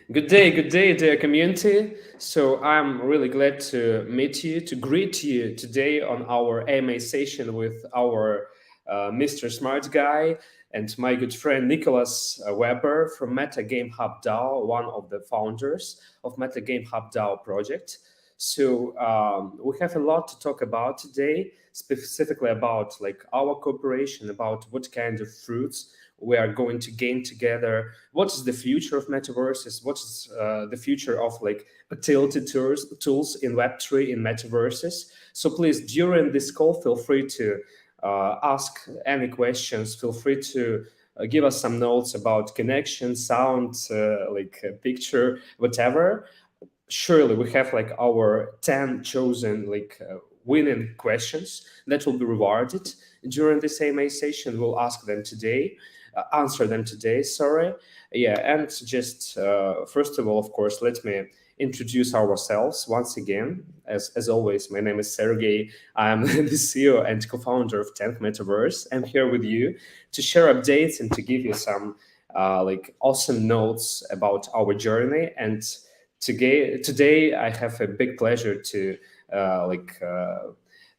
good day, dear community. So I'm really glad to meet you, to greet you today on our AMA session with our Mr. Smart Guy and my good friend Nicholas Weber from MetaGameHub DAO, one of the founders of MetaGameHub DAO project. So we have a lot to talk about today, specifically about like our cooperation, about what kind of fruits we are going to gain together. What is the future of metaverses? What is the future of like utility tools in Web3 in metaverses? So please, during this call, feel free to ask any questions. Feel free to give us some notes about connection, sound, picture, whatever. Surely we have like our 10 chosen winning questions that will be rewarded during this AMA session. We'll ask them today, answer them today, sorry. Yeah, and just first of all, of course, let me introduce ourselves once again. As always, my name is Sergey. I'm the CEO and co-founder of 10th Metaverse. I'm here with you to share updates and to give you some awesome notes about our journey. And today I have a big pleasure to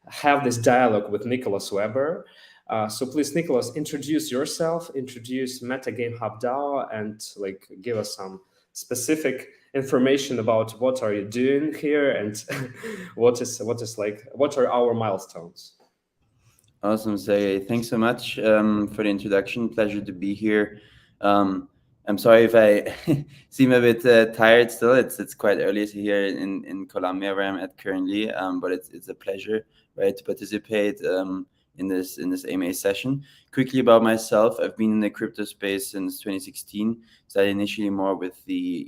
have this dialogue with Nicholas Weber. So please, Nicholas, introduce yourself, introduce MetaGameHub DAO, and like give us some specific information about what are you doing here and what are our milestones. Awesome, Sergey. Thanks so much for the introduction. Pleasure to be here. I'm sorry if I seem a bit tired still. It's quite early here in Colombia where I'm at currently, but it's a pleasure, right, to participate in this AMA session. Quickly about myself, I've been in the crypto space since 2016. Started initially more with the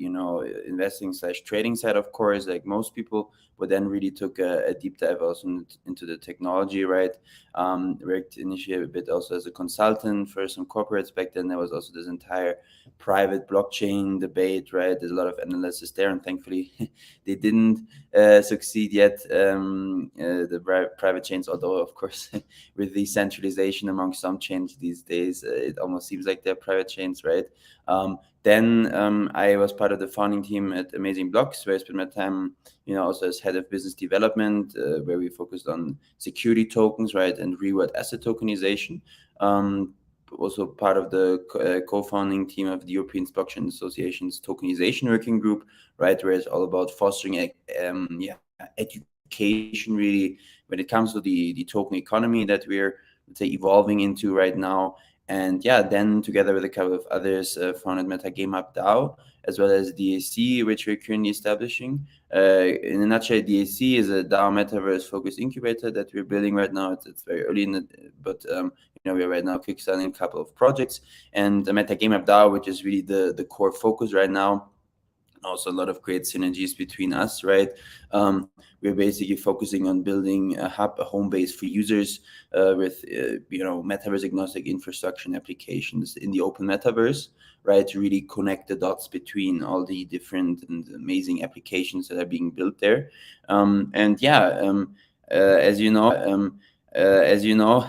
investing / trading side, of course, like most people, but then really took a deep dive also into the technology, right? Worked initially a bit also as a consultant for some corporates back then. There was also this entire private blockchain debate, right? There's a lot of analysis there, and thankfully they didn't succeed yet, the private chains, although of course with the centralization among some chains these days, it almost seems like they're private chains, right? Then I was part of the founding team at Amazing Blocks, where I spent my time, also as head of business development, where we focused on security tokens, right, and reward asset tokenization. Also part of the co-founding team of the European Blockchain Association's tokenization working group, right, where it's all about fostering education really when it comes to the token economy that we're, let's say, evolving into right now. And yeah, then together with a couple of others, founded MetaGameHub DAO, as well as DAC, which we're currently establishing. In a nutshell, DAC is a DAO metaverse focused incubator that we're building right now. It's very early in it, but we're right now kickstarting a couple of projects. And the MetaGameHub DAO, which is really the core focus right now. Also a lot of great synergies between us, right? We're basically focusing on building a hub, a home base for users with metaverse agnostic infrastructure and applications in the open metaverse, right? To really connect the dots between all the different and amazing applications that are being built there. As you know,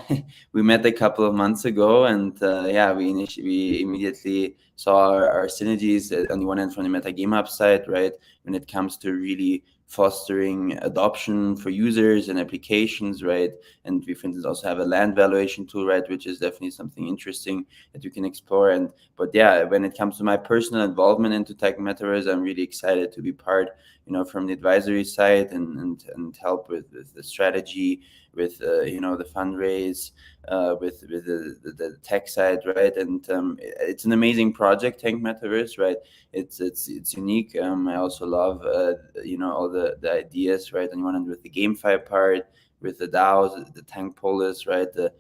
we met a couple of months ago, and we immediately saw our synergies on the one hand from the MetaGameHub side, right, when it comes to really fostering adoption for users and applications, right? And we, for instance, also have a land valuation tool, right, which is definitely something interesting that you can explore. But when it comes to my personal involvement into tech metaverse, I'm really excited to be part, from the advisory side and help with the strategy, with the fundraise, with the tech side, right? And it's an amazing project, Tank Metaverse, right? It's unique. I also love all the ideas, right? On one hand with the GameFi part, with the DAOs, the Tank Polis, right? The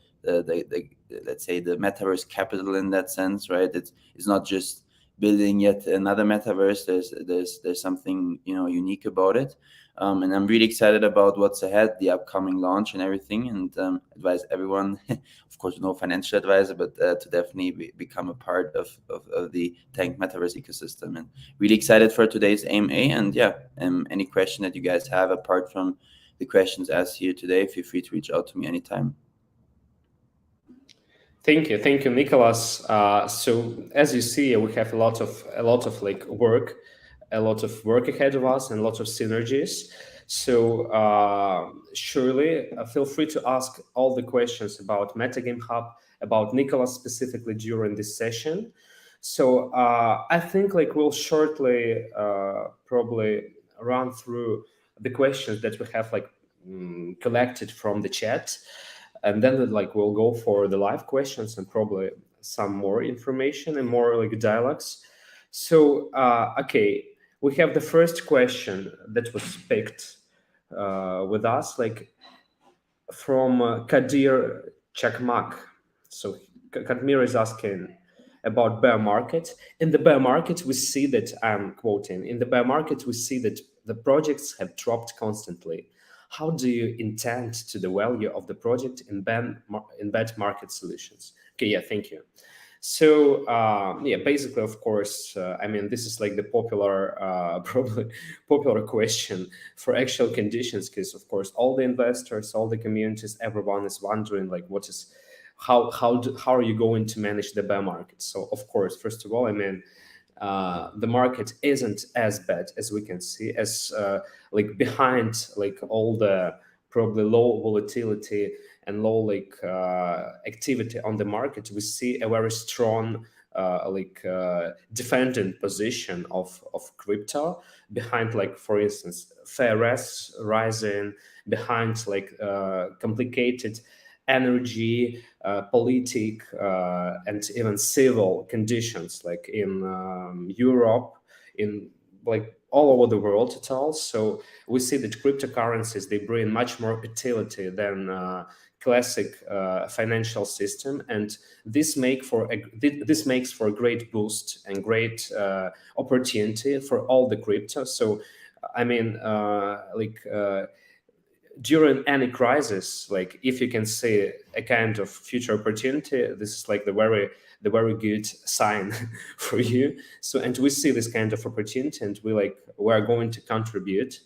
let's say the metaverse capital in that sense, right? It's not just building yet another metaverse. There's something unique about it. And I'm really excited about what's ahead, the upcoming launch and everything, and advise everyone, of course, no financial advisor, but to definitely become a part of the Tank Metaverse ecosystem. And really excited for today's AMA. And any question that you guys have, apart from the questions asked here today, feel free to reach out to me anytime. Thank you, Nicholas. So as you see, we have a lot of like work, a lot of work ahead of us, and a lot of synergies. So surely feel free to ask all the questions about Metagame Hub, about Nicholas specifically during this session. So I think like we'll shortly probably run through the questions that we have like collected from the chat, and then like we'll go for the live questions and probably some more information and more like dialogues. So okay, we have the first question that was picked with us, like from Kadir Chakmak. So Kadmir is asking about bear market. In the bear market, we see that, I'm quoting, in the bear market, we see that the projects have dropped constantly. How do you intend to the value of the project in bad market solutions? Okay, yeah, thank you. So yeah, basically, of course, I mean, this is like the popular, probably popular question for actual conditions, because of course, all the investors, all the communities, everyone is wondering like, what is, how are you going to manage the bear market? So of course, first of all, I mean, the market isn't as bad as we can see, as like behind like all the probably low volatility and low like activity on the market, we see a very strong defendant position of crypto behind, like for instance, FRS rising, behind like complicated energy, politic, and even civil conditions, like in Europe, in like all over the world at all. So we see that cryptocurrencies, they bring much more utility than classic financial system, and this makes for a great boost and great opportunity for all the crypto. So I mean, during any crisis, like if you can see a kind of future opportunity, this is like the very good sign for you. So, and we see this kind of opportunity, and we're going to contribute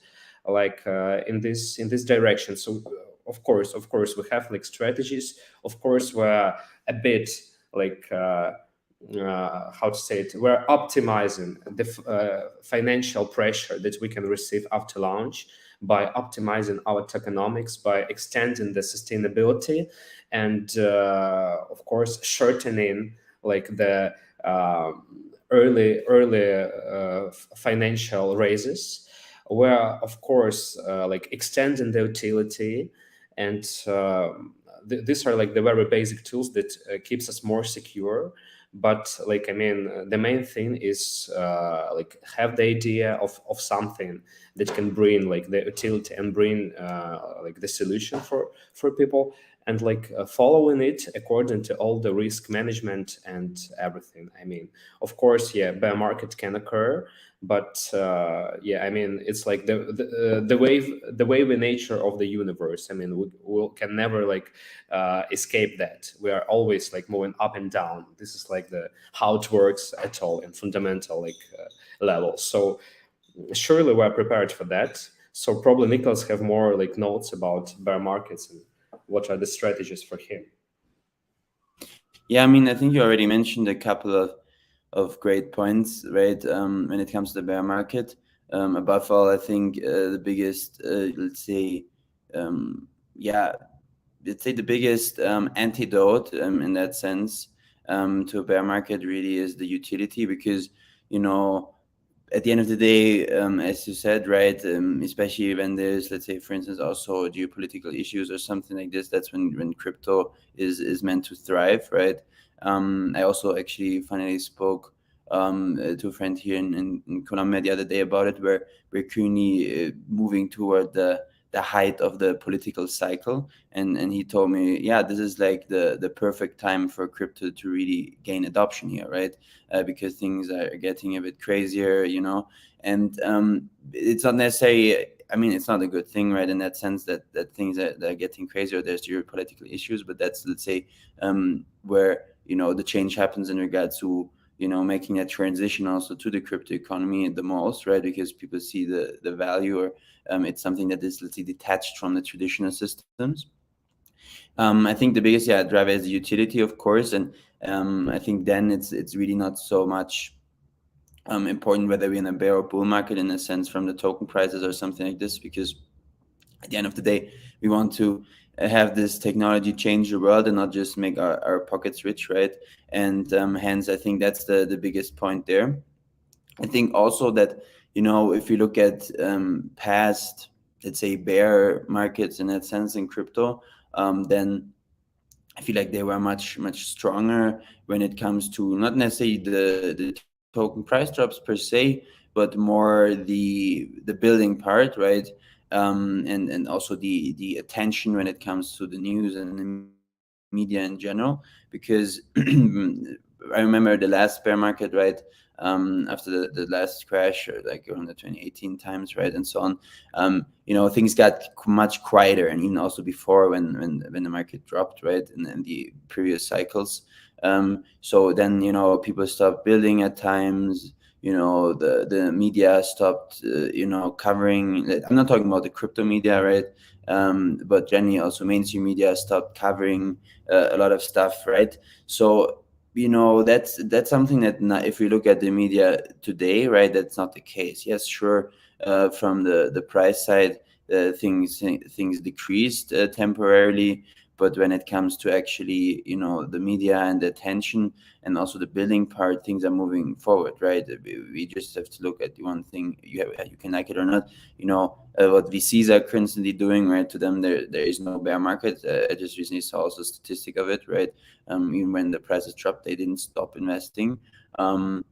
like in this direction. So of course we have like strategies. Of course we're a bit like how to say it, we're optimizing the financial pressure that we can receive after launch by optimizing our tokenomics, by extending the sustainability, and of course shortening like the early financial raises, where of course like extending the utility, and these are like the very basic tools that keeps us more secure. But like I mean, the main thing is like have the idea of something that can bring like the utility and bring like the solution for people, and like following it according to all the risk management and everything. I mean, of course, yeah, bear market can occur, but yeah, I mean, it's like the wave nature of the universe. I mean, we can never like escape that. We are always like moving up and down. This is like the how it works at all in fundamental like level. So surely we're prepared for that. So probably Nicholas have more like notes about bear markets and what are the strategies for him. Yeah, I mean, I think you already mentioned a couple of great points, right? When it comes to the bear market, above all, I think the biggest, let's say, yeah, let's say the biggest antidote in that sense to a bear market really is the utility, because at the end of the day, as you said, right, especially when there's, let's say, for instance, also geopolitical issues or something like this, that's when crypto is meant to thrive, right? I also actually finally spoke to a friend here in Colombia the other day about it, where we're currently moving toward the height of the political cycle, and he told me, yeah, this is like the perfect time for crypto to really gain adoption here, right? Because things are getting a bit crazier, and it's not necessarily, I mean, it's not a good thing, right, in that sense that things that are getting crazier, there's geopolitical issues, but that's, let's say, where the change happens in regards to making a transition also to the crypto economy the most, right? Because people see the value, or it's something that is, let's say, detached from the traditional systems. I think the biggest driver is utility, of course, and I think then it's really not so much important whether we're in a bear or bull market in a sense from the token prices or something like this, because at the end of the day, we want to have this technology change the world and not just make our pockets rich, right? And hence, I think that's the biggest point there. I think also that, if you look at past, let's say, bear markets in that sense in crypto, then I feel like they were much stronger when it comes to not necessarily the token price drops per se, but more the building part, right? And also the attention when it comes to the news and the media in general, because I remember the last bear market, right? After the last crash, or like around the 2018 times, right, and so on. Things got much quieter, and even also before when the market dropped, right, and the previous cycles. So then people stopped building at times. The media stopped covering. I'm not talking about the crypto media, right? But generally also mainstream media stopped covering a lot of stuff, right? So that's something that if we look at the media today, right, that's not the case. Yes, sure, from the price side, things decreased temporarily, but when it comes to actually the media and the attention and also the building part, things are moving forward, right? We just have to look at the one thing. You can like it or not, what VCs are constantly doing, right? To them, there is no bear market. I just recently saw also a statistic of it, right? Even when the prices dropped, they didn't stop investing. Then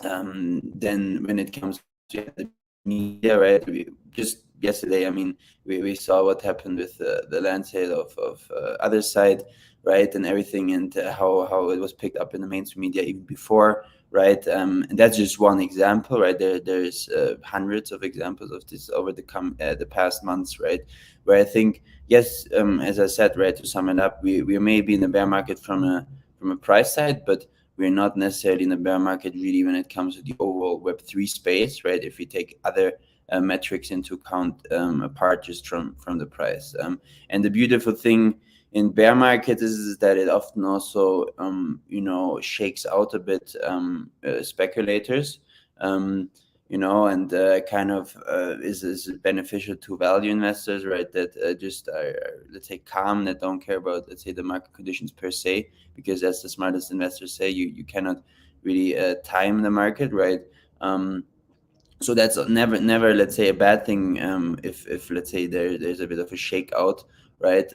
when it comes to the media, right? We just yesterday, I mean, we saw what happened with the land sale of other side, right, and everything, and how it was picked up in the mainstream media even before, right? And that's just one example, right? There's hundreds of examples of this over the past months, right? Where I think, yes, as I said, right, to sum it up, we may be in the bear market from a price side, but we're not necessarily in the bear market really when it comes to the overall Web3 space, right? If we take other metrics into account, apart just from the price. And the beautiful thing in bear markets is that it often also shakes out a bit speculators, and kind of is beneficial to value investors, right? That just are, let's say, calm, that don't care about, let's say, the market conditions per se, because as the smartest investors say, you cannot really time the market, right? So that's never, let's say, a bad thing, if let's say there's a bit of a shakeout, right?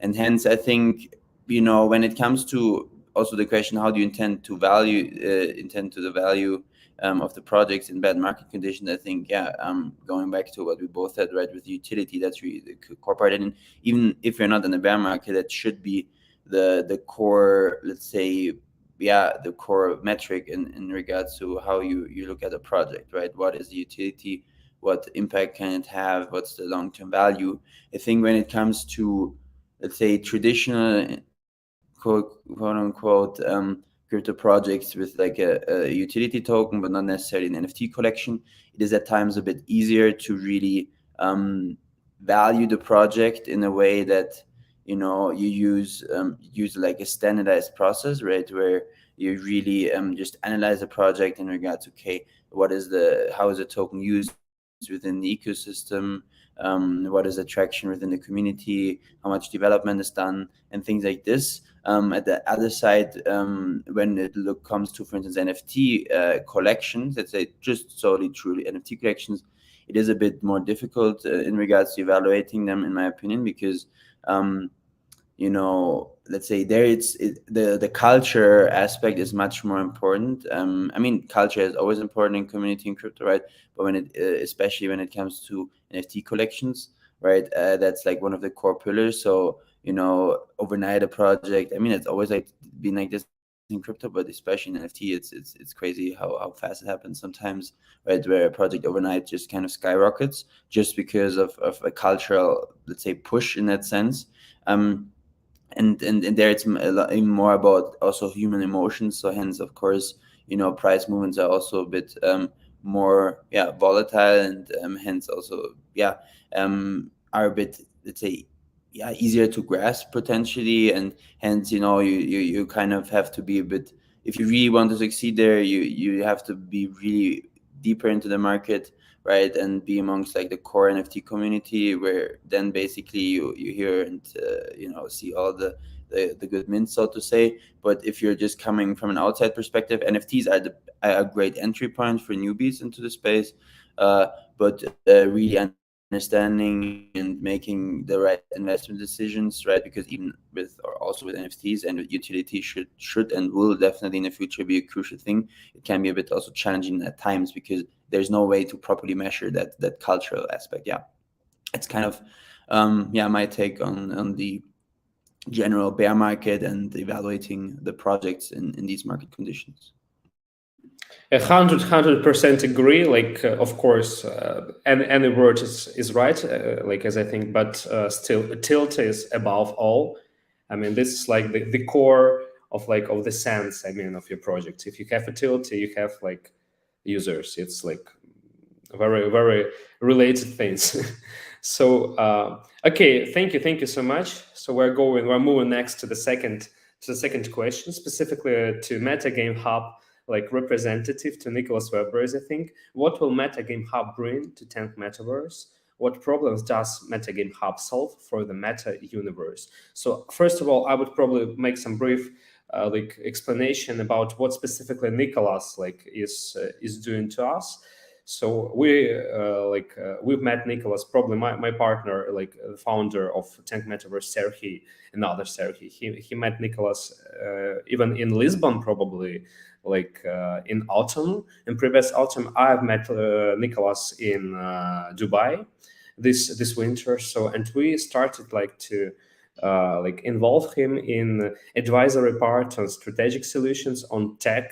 And hence I think when it comes to also the question, how do you intend to the value of the projects in bad market conditions, I think, going back to what we both said, right, with utility, that's really incorporated in. Even if you're not in a bear market, that should be the core, let's say, the core metric in regards to how you look at a project, right? What is the utility? What impact can it have? What's the long-term value? I think when it comes to, let's say, traditional quote unquote crypto projects with like a utility token, but not necessarily an NFT collection, it is at times a bit easier to really value the project in a way that you use like a standardized process, right, where you really just analyze the project in regards to, okay, how is the token used within the ecosystem, what is the traction within the community, how much development is done, and things like this. At the other side, when it comes to, for instance, NFT collections, let's say just solely truly NFT collections, it is a bit more difficult in regards to evaluating them, in my opinion, because let's say the culture aspect is much more important. I mean, culture is always important in community in crypto, right? But especially when it comes to NFT collections, right, that's like one of the core pillars. So overnight a project, I mean, it's always like been like this in crypto, but especially in NFT, it's crazy how fast it happens sometimes, right, where a project overnight just kind of skyrockets just because of a cultural, let's say, push in that sense. And there it's a lot even more about also human emotions. So hence, of course, price movements are also a bit more volatile, and hence also are a bit, let's say, easier to grasp potentially, and hence you kind of have to be a bit, if you really want to succeed there, you have to be really deeper into the market, right, and be amongst like the core NFT community, where then basically you hear and see all the good mints, so to say. But if you're just coming from an outside perspective, NFTs are a great entry point for newbies into the space. But really understanding and making the right investment decisions, right? Because even with, or also with NFTs, and utility should and will definitely in the future be a crucial thing. It can be a bit also challenging at times, because there's no way to properly measure that cultural aspect. Yeah, it's kind of my take on the general bear market and evaluating the projects in these market conditions. 100% agree. Like, of course, any word is right. Like, as I think, but still, tilt is above all. I mean, this is like the core of the sense. I mean, of your project. If you have a tilt, you have like users. It's like very related things. So okay, thank you so much. So we're moving next to the second question, specifically to MetaGameHub, like representative to Nicholas Weber's, I think. What will MetaGameHub bring to 10th Metaverse? What problems does MetaGameHub solve for the meta universe? So first of all, I would probably make some brief like explanation about what specifically Nicholas like is doing to us. So we've met Nicholas, probably my partner, like the founder of Tank Metaverse, Serhi, another Serhi. He met Nicholas even in Lisbon, probably like in autumn. In previous autumn, I've met Nicholas in Dubai this winter. So, and we started like to like involve him in advisory part on strategic solutions on tech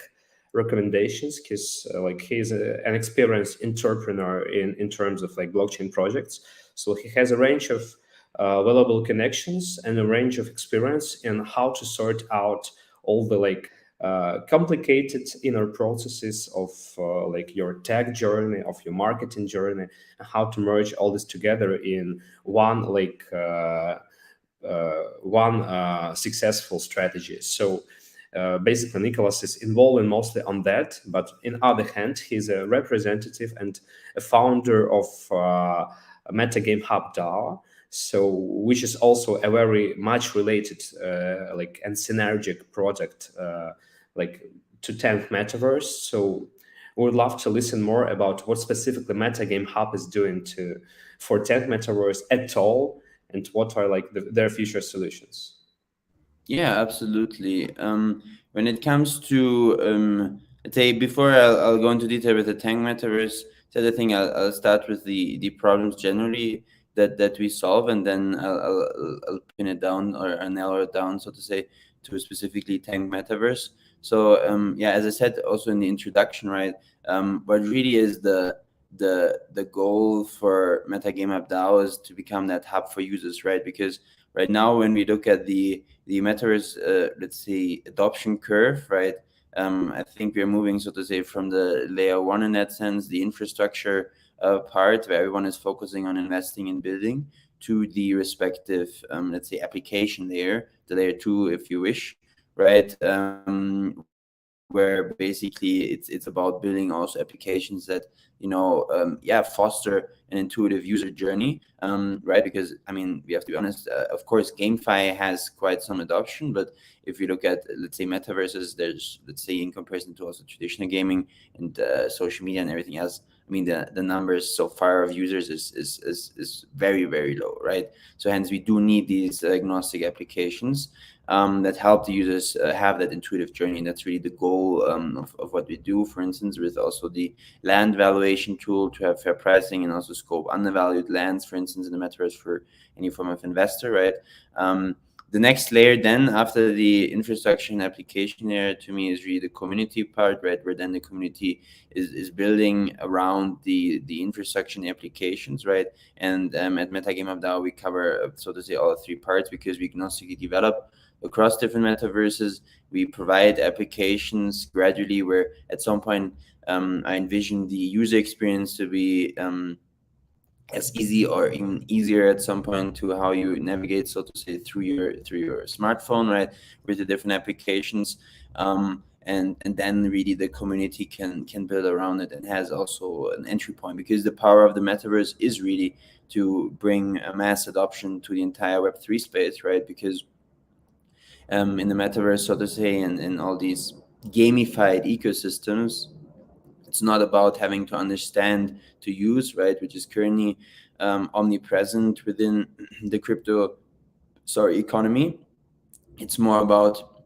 recommendations, because like he's an experienced entrepreneur in terms of like blockchain projects. So he has a range of valuable connections and a range of experience in how to sort out all the like complicated inner processes of like your tech journey, of your marketing journey, and how to merge all this together in one successful strategy. So basically, Nicholas is involved in mostly on that, but in other hand, he's a representative and a founder of MetaGameHub DAO, so which is also a very much related like and synergic project like to 10th Metaverse. So we would love to listen more about what specifically MetaGameHub is doing for 10th Metaverse at all, and what are like their future solutions. Yeah, absolutely. When it comes to, let's say, before I'll go into detail with the Tang Metaverse, the other thing, I'll start with the problems generally that we solve, and then I'll pin it down, or I'll narrow it down, so to say, to specifically Tang Metaverse. So as I said also in the introduction, right, what really is the goal for MetaGameHub DAO is to become that hub for users, right? Because right now, when we look at the Metaverse, let's say, adoption curve, right? I think we're moving, so to say, from the layer one in that sense, the infrastructure part, where everyone is focusing on investing and building, to the respective, let's say, application layer, the layer two, if you wish, right? Where basically it's about building also applications that foster an intuitive user journey, right? Because I mean, we have to be honest. Of course, GameFi has quite some adoption, but if you look at, let's say, metaverses, there's, let's say, in comparison to also traditional gaming and social media and everything else, I mean, the numbers so far of users is very, very low, right? So hence we do need these agnostic applications that help the users have that intuitive journey. And that's really the goal of what we do, for instance, with also the land valuation tool to have fair pricing, and also scope undervalued lands, for instance, in the metaverse for any form of investor, right? The next layer then, after the infrastructure and application layer, to me is really the community part, right? Where then the community is building around the infrastructure and applications, right? And at MetaGameHub DAO, we cover, so to say, all three parts, because we agnostically develop across different metaverses. We provide applications gradually, where at some point I envision the user experience to be as easy or even easier at some point to how you navigate, so to say, through your smartphone, right, with the different applications. And then really the community can build around it, and has also an entry point, because the power of the metaverse is really to bring a mass adoption to the entire Web3 space, right? Because in the metaverse, so to say, and in all these gamified ecosystems, it's not about having to understand to use, right, which is currently omnipresent within the crypto, economy. It's more about,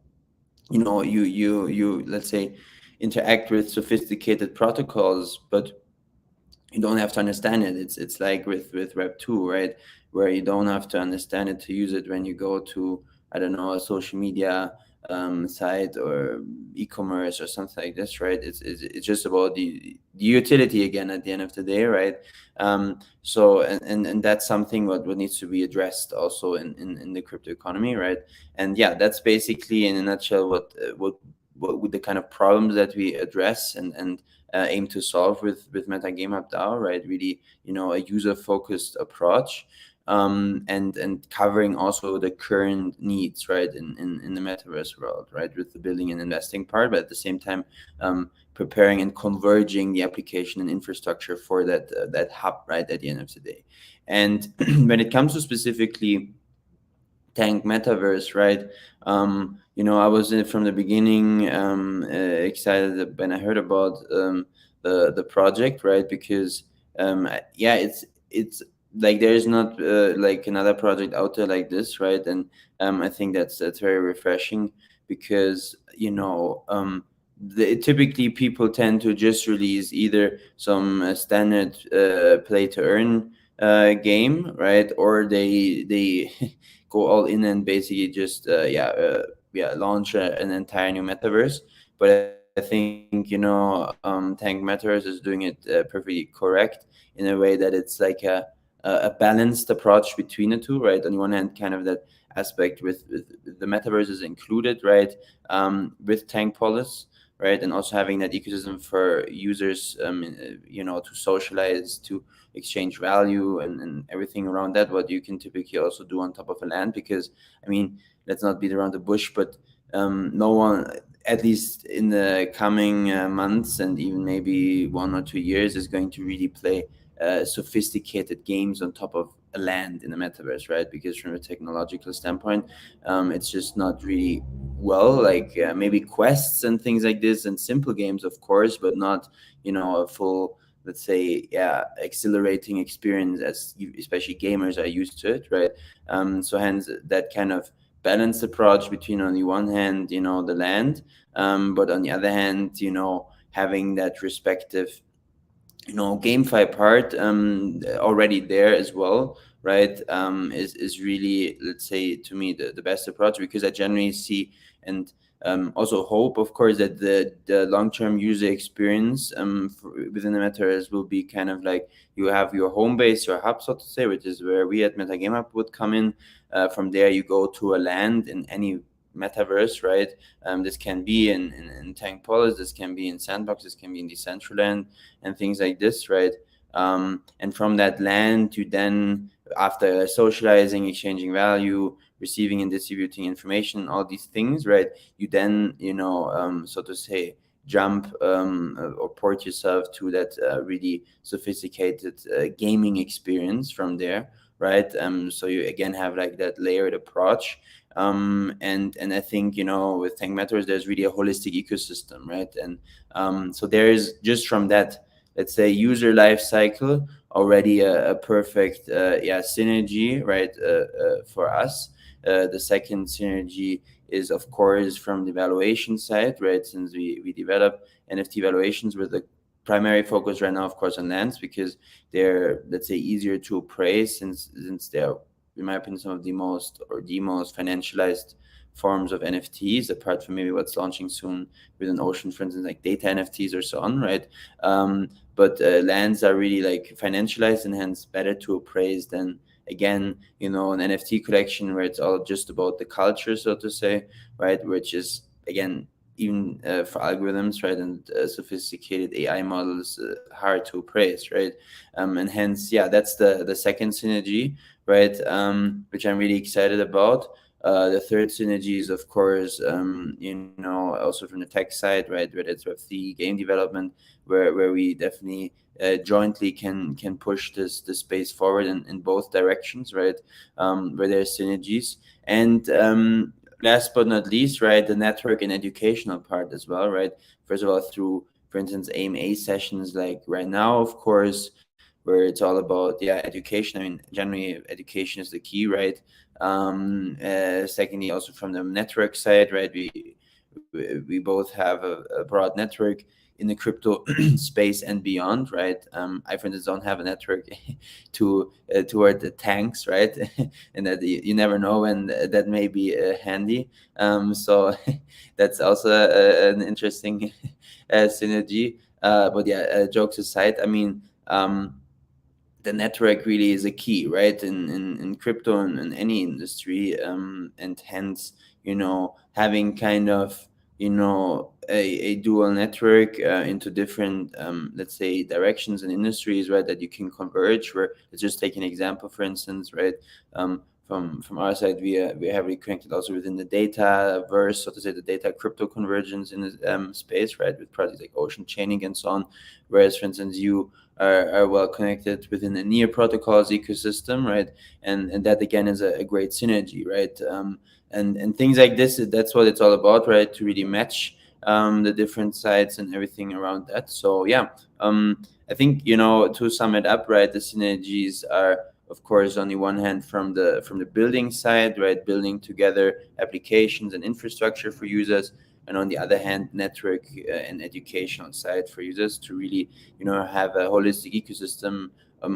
you let's say, interact with sophisticated protocols, but you don't have to understand it. It's like with Web2, right, where you don't have to understand it to use it. When you go to, I don't know, a social media site or e-commerce or something like this, right, it's just about the utility again at the end of the day, right? So and that's something what needs to be addressed also in the crypto economy, right? And yeah, that's basically in a nutshell what with the kind of problems that we address and aim to solve with MetaGameHub DAO, right? Really, a user focused approach, and covering also the current needs, right, in the metaverse world, right, with the building and investing part, but at the same time, preparing and converging the application and infrastructure for that hub, right, at the end of the day. And when it comes to specifically Tank Metaverse, right? I was from the beginning excited when I heard about the project, right? Because yeah, it's like there's not like another project out there like this, right? And I think that's very refreshing, because typically people tend to just release either some standard play to earn game, right, or they go all in and basically just launch an entire new metaverse. But I think Tank Metaverse is doing it perfectly correct, in a way that it's like a balanced approach between the two, right? On the one hand, kind of that aspect with the metaverse is included, right, with Tank Polis, right, and also having that ecosystem for users, to socialize, to exchange value, and everything around that, what you can typically also do on top of a land. Because I mean, let's not beat around the bush, but no one, at least in the coming months and even maybe 1 or 2 years, is going to really play sophisticated games on top of a land in the metaverse, right? Because from a technological standpoint, it's just not really, well, like maybe quests and things like this, and simple games, of course, but not a full, let's say, exhilarating experience as especially gamers are used to it, right? So hence that kind of balanced approach between, on the one hand, the land, but on the other hand, having that respective GameFi part already there as well, right? Is really, let's say, to me, the best approach, because I generally see and also hope, of course, that the long-term user experience within the metaverse will be kind of like, you have your home base, your hub, so to say, which is where we at MetaGameHub would come in. From there, you go to a land in any metaverse, right? This can be in Tank Polis, this can be in Sandbox, this can be in Decentraland, and things like this, right? And from that land, you then, after socializing, exchanging value, receiving and distributing information, all these things, right, you then, so to say, jump or port yourself to that really sophisticated gaming experience from there, right? So you again have like that layered approach. And I think, with Tank Metaverse, there's really a holistic ecosystem, right? And so there is, just from that, let's say, user life cycle, already a perfect synergy, right, for us. The second synergy is, of course, from the valuation side, right? Since we develop NFT valuations with the primary focus right now, of course, on lands, because they're, let's say, easier to appraise, since they're, in my opinion, some of the most financialized forms of NFTs, apart from maybe what's launching soon within Ocean, for instance, like data NFTs or so on, right? But lands are really like financialized, and hence better to appraise than, again, an NFT collection where it's all just about the culture, so to say, right? Which is, again, even for algorithms, right, and sophisticated AI models, hard to praise, right? And hence, yeah, that's the second synergy, right? Which I'm really excited about. The third synergy is, of course, also from the tech side, right, whether it's Web3 game development, where we definitely jointly can push this space forward in both directions, right? Where there's synergies. And last but not least, right, the network and educational part as well, right? First of all, through, for instance, AMA sessions like right now, of course, where it's all about education. I mean, generally education is the key, right? Secondly, also from the network side, right, we both have a broad network in the crypto space and beyond, right? I, for instance, don't have a network toward the tanks, right? And that you never know when that may be handy. So that's also an interesting synergy. But yeah, jokes aside, I mean, the network really is a key, right, in crypto and in any industry, and hence, having kind of, a dual network into different, let's say, directions and industries, right, that you can converge. Where, let's just take an example, for instance, right, from our side, we are heavily connected also within the data verse, so to say, the data crypto convergence in the space, right, with projects like ocean chaining and so on. Whereas, for instance, you are well connected within the near protocols ecosystem, right? And that again is a great synergy, right? And things like this, that's what it's all about, right? To really match the different sides and everything around that. So yeah, I think, to sum it up, right, the synergies are, of course, on the one hand from the building side, right, building together applications and infrastructure for users, and on the other hand, network and educational side for users to really, have a holistic ecosystem,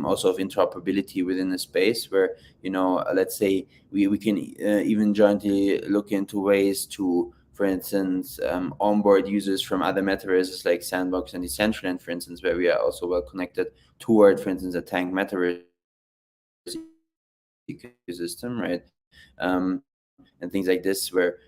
also of interoperability within the space where, let's say we can even jointly look into ways to, for instance, onboard users from other metaverses like Sandbox and Decentraland, for instance, where we are also well connected toward, for instance, a Tank metaverse ecosystem, right? And things like this, where,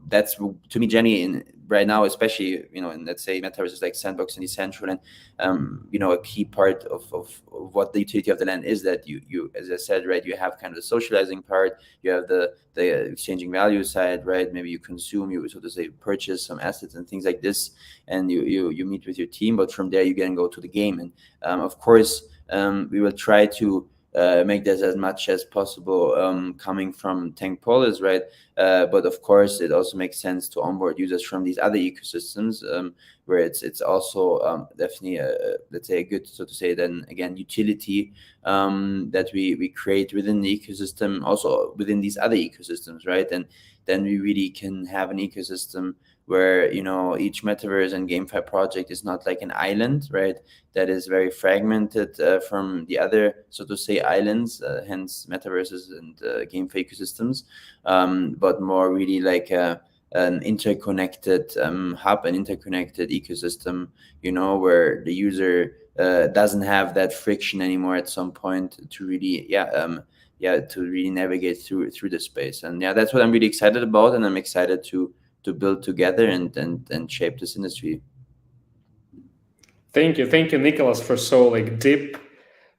that's, to me, Jenny, in right now, especially, in, let's say, metaverses like Sandbox and Decentraland, a key part of what the utility of the land is, that you, as I said, right, you have kind of the socializing part, you have the exchanging value side, right? Maybe you consume, you, so to say, purchase some assets and things like this, and you meet with your team, but from there you can go to the game. And of course, we will try to make this as much as possible coming from Tank Polis, right? But of course, it also makes sense to onboard users from these other ecosystems, where it's also definitely let's say a good, so to say, then again, utility that we create within the ecosystem, also within these other ecosystems, right? And then we really can have an ecosystem where, each metaverse and GameFi project is not like an island, right, that is very fragmented from the other, so to say, islands, hence metaverses and GameFi ecosystems, but more really like an interconnected hub, an interconnected ecosystem, where the user doesn't have that friction anymore at some point to really, to really navigate through the space. And yeah, that's what I'm really excited about, and I'm excited to build together and shape this industry. Thank you, Nicholas, for so deep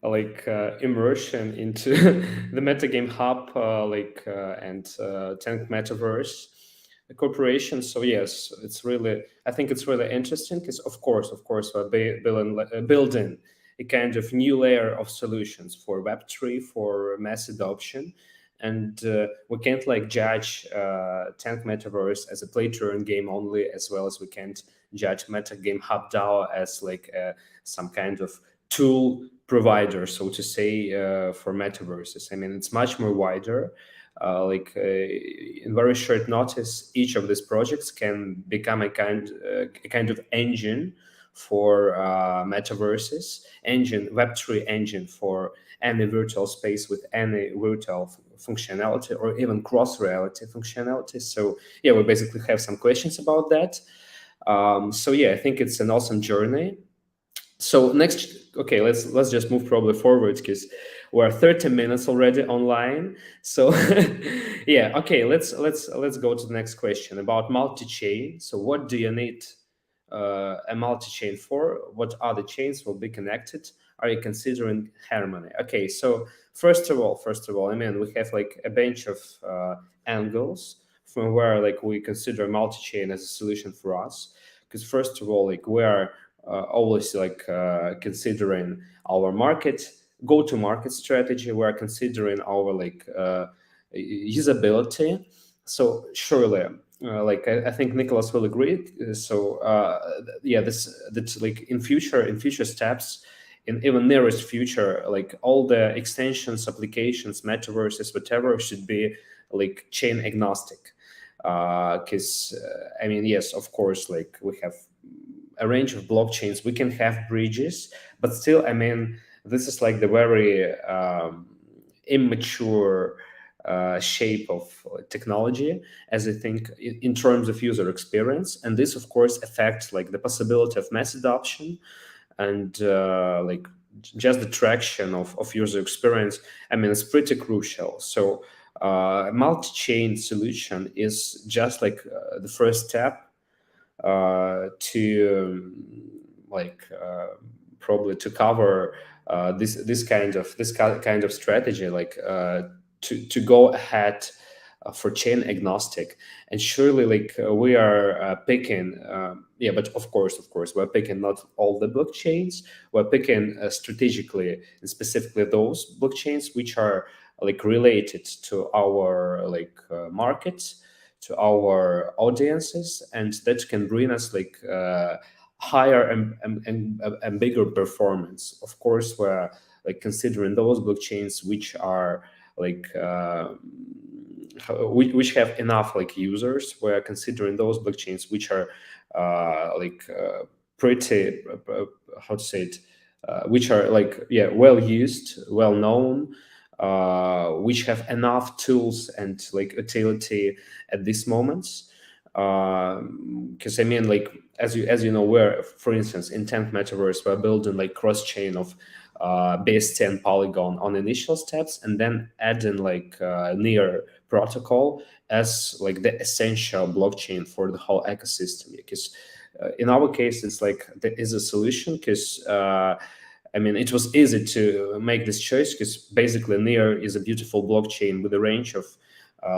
immersion into the MetaGameHub and Tank Metaverse corporation. So yes, I think it's really interesting because of course we're building a kind of new layer of solutions for Web3 for mass adoption. And we can't judge Tank Metaverse as a play to earn game only, as well as we can't judge MetaGameHub DAO as some kind of tool provider, so to say, for metaverses. I mean, it's much more wider. In very short notice, each of these projects can become a kind of engine for metaverses, Web3 engine for any virtual space with any virtual functionality or even cross-reality functionality. So yeah, we basically have some questions about that. So yeah, I think it's an awesome journey. So next, okay, let's just move probably forward because we're 30 minutes already online. So yeah, okay, let's go to the next question about multi-chain. So what do you need a multi-chain for? What other chains will be connected? Are you considering harmony? Okay, so first of all, I mean, we have like a bunch of angles from where like we consider multi-chain as a solution for us. Because first of all, like we are always like considering our market go-to-market strategy. We are considering our like usability. So surely, like I think Nicholas will agree. So yeah, this that's like in future steps, in even nearest future, like all the extensions, applications, metaverses, whatever should be like chain agnostic. Because I mean, yes, of course, like we have a range of blockchains, we can have bridges, but still, I mean, this is like the very immature shape of technology, as I think in terms of user experience, and this of course affects like the possibility of mass adoption and like just the traction of user experience. I mean, it's pretty crucial. So multi-chain solution is just like the first step to like probably to cover this kind of strategy, like to go ahead for chain agnostic. And surely like we are picking yeah, but of course we're picking not all the blockchains. We're picking strategically and specifically those blockchains which are like related to our like markets, to our audiences, and that can bring us like higher and bigger performance. Of course, we're like considering those blockchains which are like which have enough like users. We're considering those blockchains which are like pretty how to say it, which are like yeah, well used, well known, which have enough tools and like utility at this moment. Because I mean, like as you know, we're, for instance, in 10th metaverse, we're building like cross chain of base 10 Polygon on initial steps, and then adding like near protocol as like the essential blockchain for the whole ecosystem. Because in our case, it's like there is a solution. Because I mean, it was easy to make this choice because basically Near is a beautiful blockchain with a range of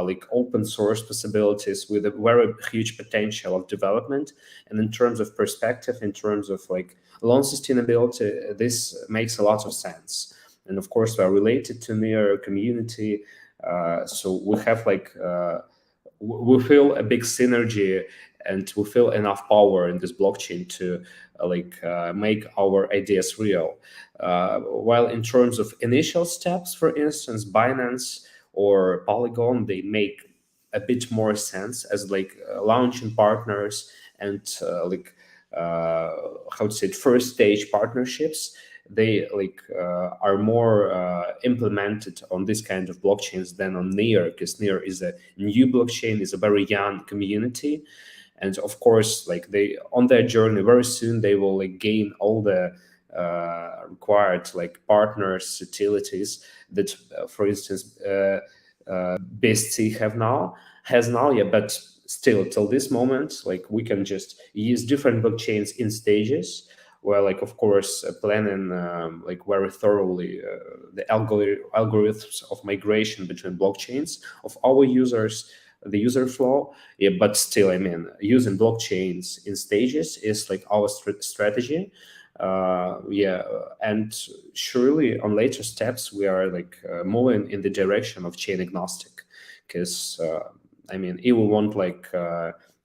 like open source possibilities with a very huge potential of development. And in terms of perspective, in terms of like long sustainability, this makes a lot of sense. And of course, we are related to Near community. So we have like, we feel a big synergy, and we feel enough power in this blockchain to make our ideas real. While in terms of initial steps, for instance, Binance or Polygon, they make a bit more sense as like launching partners and how to say it, first stage partnerships. They like are more implemented on this kind of blockchains than on Near, because Near is a new blockchain, is a very young community. And of course, like they on their journey very soon, they will like gain all the required like partners, utilities that, for instance, BSC has now. Yeah, but still till this moment, like we can just use different blockchains in stages, where like of course planning like very thoroughly the algorithms of migration between blockchains of our users, the user flow. Yeah, but still, I mean, using blockchains in stages is like our strategy. Yeah, and surely on later steps we are like moving in the direction of chain agnostic. Because I mean, if we want like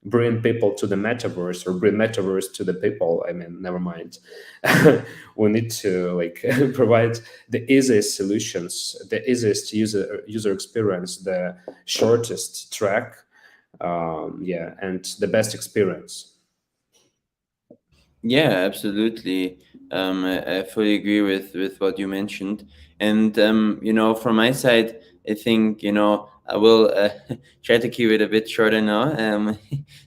bring people to the metaverse or bring metaverse to the people, I mean, never mind. We need to like provide the easiest solutions, the easiest user experience, the shortest track, yeah, and the best experience. Yeah, absolutely. I fully agree with what you mentioned. And from my side, I think I will try to keep it a bit shorter now,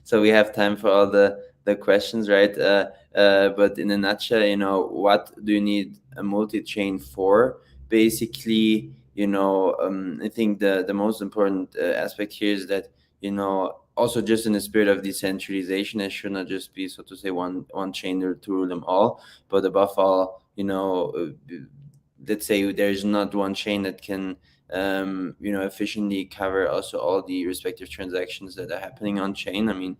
so we have time for all the questions, right? But in a nutshell, what do you need a multi-chain for? basically, I think the most important aspect here is that, also just in the spirit of decentralization, it should not just be, so to say, one chain to rule them all, but above all, let's say there's not one chain that can efficiently cover also all the respective transactions that are happening on chain. I mean,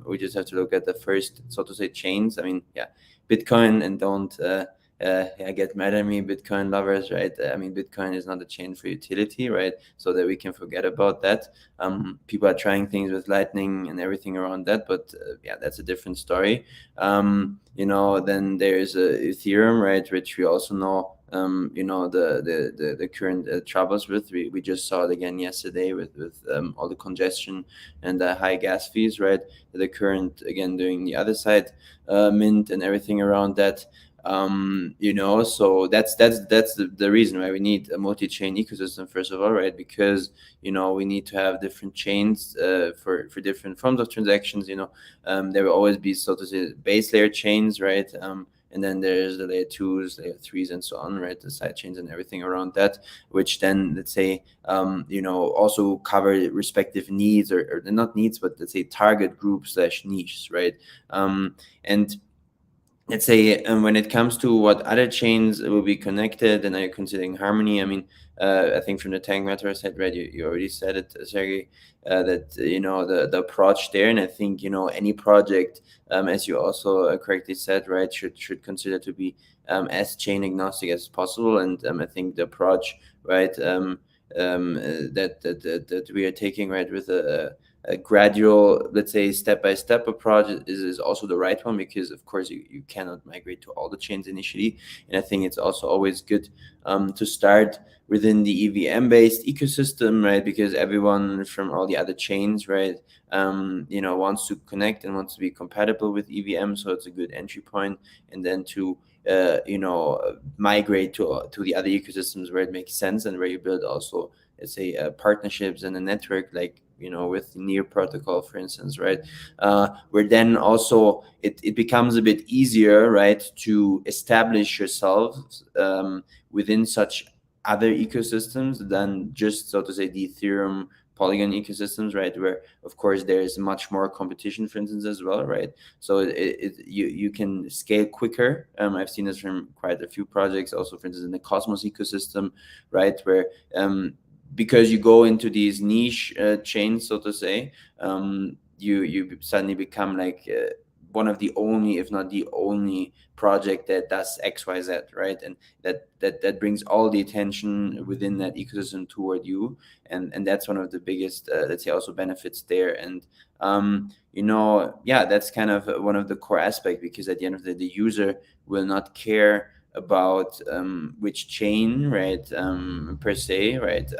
we just have to look at the first, so to say, chains. I mean, yeah, Bitcoin, and don't get mad at me, Bitcoin lovers, right? I mean, Bitcoin is not a chain for utility, right? So that we can forget about that. People are trying things with Lightning and everything around that, but that's a different story. Then there's Ethereum, right, which we also know, the current troubles with. We just saw it again yesterday with all the congestion and the high gas fees, right? The current, again, doing the other side, mint and everything around that. So that's the reason why we need a multi-chain ecosystem, first of all, right? Because we need to have different chains for different forms of transactions. There will always be, so to say, base layer chains, right? And then there's the layer 2s, layer 3s, and so on, right? The side chains and everything around that, which then, let's say, also cover respective needs, or not needs, but let's say target groups / niches, right? And let's say, when it comes to what other chains will be connected, and are you considering Harmony? I mean, I think from the Tank Metaverse side, right, you already said it, Sergey, that the approach there, and I think any project, as you also correctly said, right, should consider to be as chain agnostic as possible. And I think the approach, right, that we are taking, right, with a gradual, let's say, step-by-step approach is also the right one, because of course you cannot migrate to all the chains initially. And I think it's also always good to start within the EVM-based ecosystem, right? Because everyone from all the other chains, right, wants to connect and wants to be compatible with EVM, so it's a good entry point. And then to migrate to the other ecosystems where it makes sense, and where you build also, let's say, partnerships and a network, like with Near protocol, for instance, right? Where then also it becomes a bit easier, right, to establish yourself within such other ecosystems than just, so to say, the Ethereum Polygon ecosystems, right? Where of course there is much more competition, for instance, as well, right? So you can scale quicker. I've seen this from quite a few projects, also, for instance, in the Cosmos ecosystem, right? Where because you go into these niche chains, so to say, you suddenly become like one of the only, if not the only, project that does XYZ, right? And that brings all the attention within that ecosystem toward you, and that's one of the biggest, let's say, also benefits there. And that's kind of one of the core aspects, because at the end of the day, the user will not care about which chain, right, per se, right?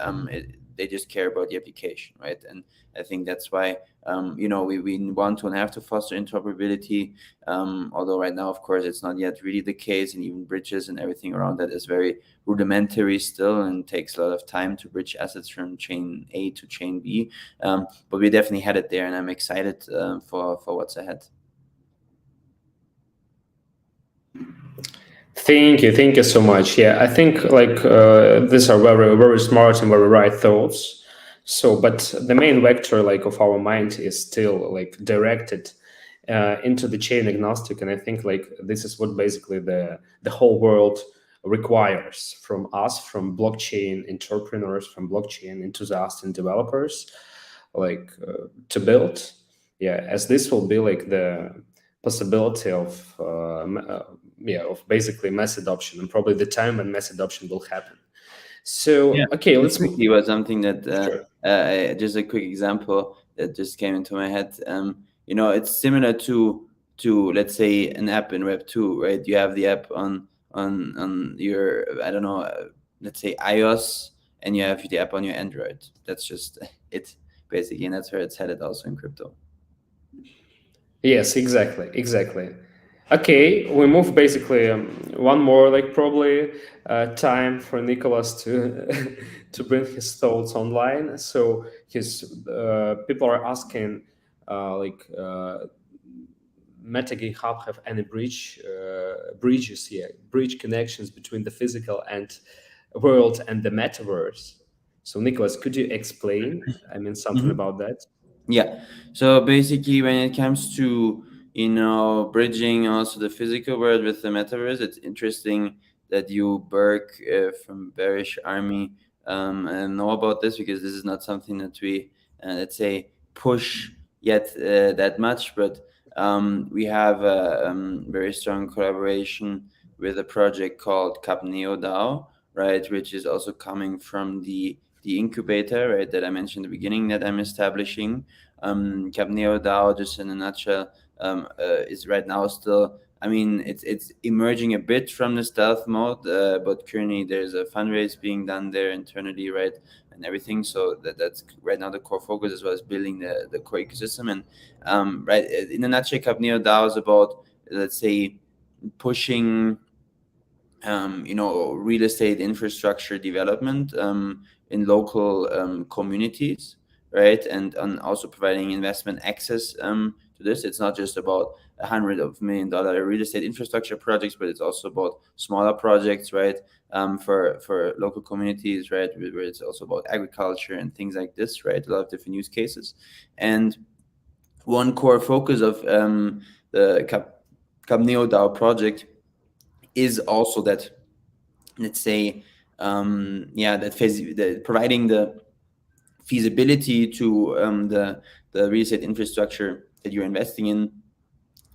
They just care about the application, right? And I think that's why we want to and have to foster interoperability, although right now, of course, it's not yet really the case, and even bridges and everything around that is very rudimentary still, and takes a lot of time to bridge assets from chain A to chain B. But we definitely had it there, and I'm excited for what's ahead. Thank you so much. Yeah, I think these are very, very smart and very right thoughts. So, but the main vector of our mind is still directed into the chain agnostic, and I think this is what basically the whole world requires from us, from blockchain entrepreneurs, from blockchain enthusiasts and developers, to build. Yeah, as this will be the possibility of basically mass adoption, and probably the time when mass adoption will happen. So okay, let's move. Was something that Sure. just a quick example that just came into my head. It's similar to let's say an app in Web 2, right? You have the app on your, I don't know, let's say iOS, and you have the app on your Android. That's just it, basically, and that's where it's headed also in crypto. Yes, exactly. Okay, we move basically one more probably time for Nicholas to to bring his thoughts online. So his people are asking MetaGameHub have any bridge connections between the physical and world and the metaverse. So, Nicholas, could you explain, something Mhm. about that? Yeah. So basically, when it comes to bridging also the physical world with the metaverse, it's interesting that you, Berg, from Bearish Army, and know about this, because this is not something that we let's say push yet that much, but we have a very strong collaboration with a project called Capneo DAO, right, which is also coming from the incubator, right, that I mentioned in the beginning that I'm establishing. Capneo DAO, just in a nutshell, is right now still. I mean, it's emerging a bit from the stealth mode, but currently there's a fundraise being done there internally, right, and everything. So that's right now the core focus, as well as building the core ecosystem. And right, in a nutshell, Capneo DAO is about, let's say, pushing real estate infrastructure development in local communities, right? And also providing investment access to this. It's not just about $100 million real estate infrastructure projects, but it's also about smaller projects, right? For local communities, right? Where it's also about agriculture and things like this, right? A lot of different use cases. And one core focus of the Capneo DAO project is also that, let's say, providing the feasibility to the real estate infrastructure that you're investing in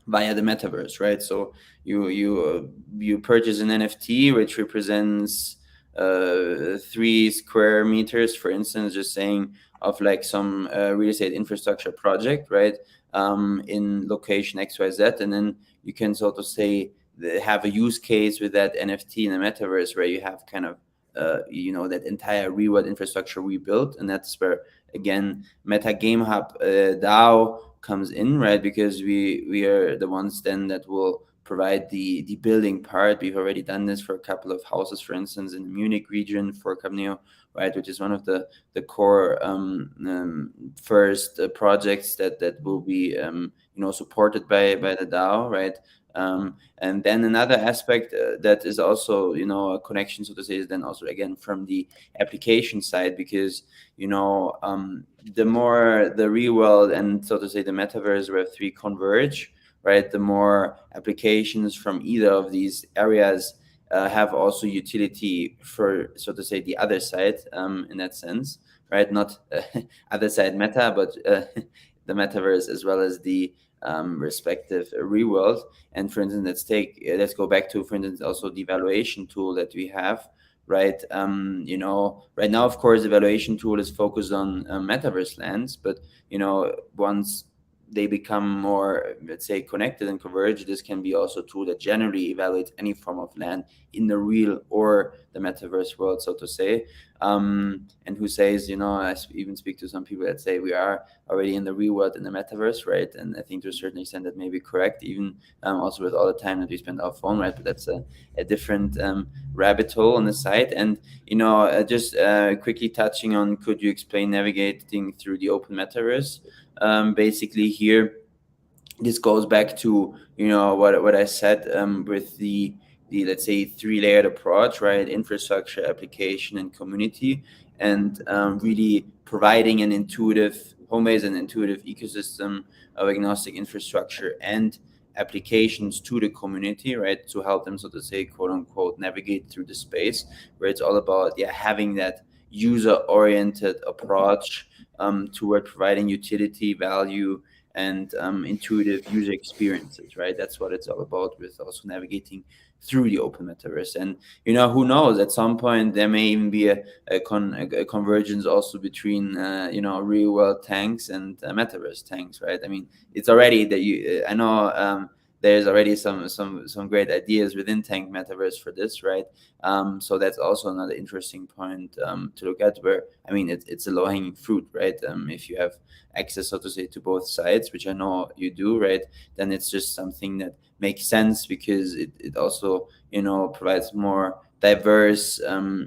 via the metaverse, right? So you purchase an NFT which represents 3 square meters, for instance, just saying, of like some real estate infrastructure project, right? In location XYZ, and then you can sort of say have a use case with that NFT in the metaverse, where you have kind of that entire real world infrastructure we built, and that's where again MetaGameHub DAO comes in, right? Because we are the ones then that will provide the building part. We've already done this for a couple of houses, for instance, in the Munich region for Capneo, right, which is one of the core first projects that will be supported by the DAO, right? And then another aspect that is also a connection, so to say, is then also again from the application side, because the more the real world and, so to say, the metaverse Web3 converge, right, the more applications from either of these areas have also utility for, so to say, the other side, in that sense, right? Not other side meta, but the metaverse as well as the respective real world. And for instance, let's go back to, for instance, also the evaluation tool that we have, right? Right now, of course, the evaluation tool is focused on metaverse lands, but once they become more, let's say, connected and converged, this can be also a tool that generally evaluates any form of land in the real or the metaverse world, so to say. And who says, I even speak to some people that say we are already in the real world in the metaverse, right? And I think to a certain extent that may be correct, even also with all the time that we spend on our phone, right? But that's a different rabbit hole on the site. And just quickly touching on, could you explain navigating through the open metaverse? Basically here, this goes back to what I said with the let's say 3-layered approach, right? Infrastructure, application, and community, and really providing an intuitive home base, an intuitive ecosystem of agnostic infrastructure and applications to the community, right, to help them, so to say, quote unquote, navigate through the space, where it's all about having that user-oriented approach toward providing utility, value, and intuitive user experiences, right? That's what it's all about, with also navigating through the open metaverse. And who knows, at some point there may even be a convergence also between real world tanks and metaverse tanks, right? I mean, it's already that I know there's already some great ideas within tank metaverse for this, right? So that's also another interesting point to look at, where I mean it's a low-hanging fruit, right? If you have access, so to say, to both sides, which I know you do, right, then it's just something that makes sense, because it also provides more diverse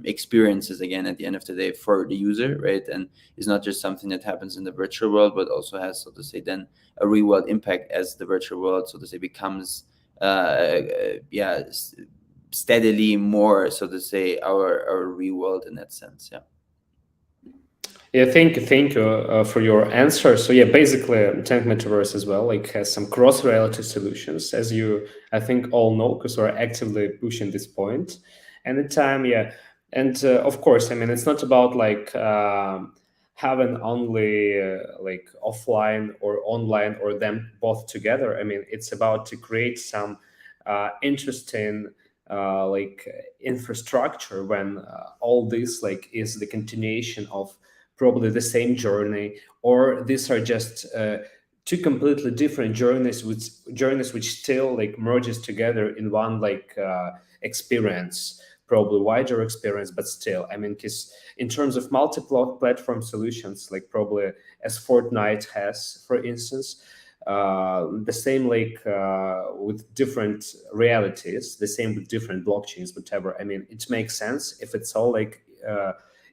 experiences, again, at the end of the day, for the user, right? And it's not just something that happens in the virtual world, but also has, so to say, then a real world impact as the virtual world, so to say, becomes steadily more, so to say, our real world in that sense. Yeah. Yeah, thank you for your answer. So yeah, basically, Tank Metaverse as well like has some cross reality solutions, as you I think all know, because we're actively pushing this point. Anytime, yeah, and of course, I mean it's not about like having only like offline or online or them both together. I mean it's about to create some interesting like infrastructure when all this like is the continuation of probably the same journey, or these are just two completely different journeys which still like merges together in one like experience, probably wider experience, but still, I mean, because in terms of multi-platform solutions, like probably as Fortnite has, for instance, the same like with different realities, the same with different blockchains, whatever. I mean, it makes sense if it's all like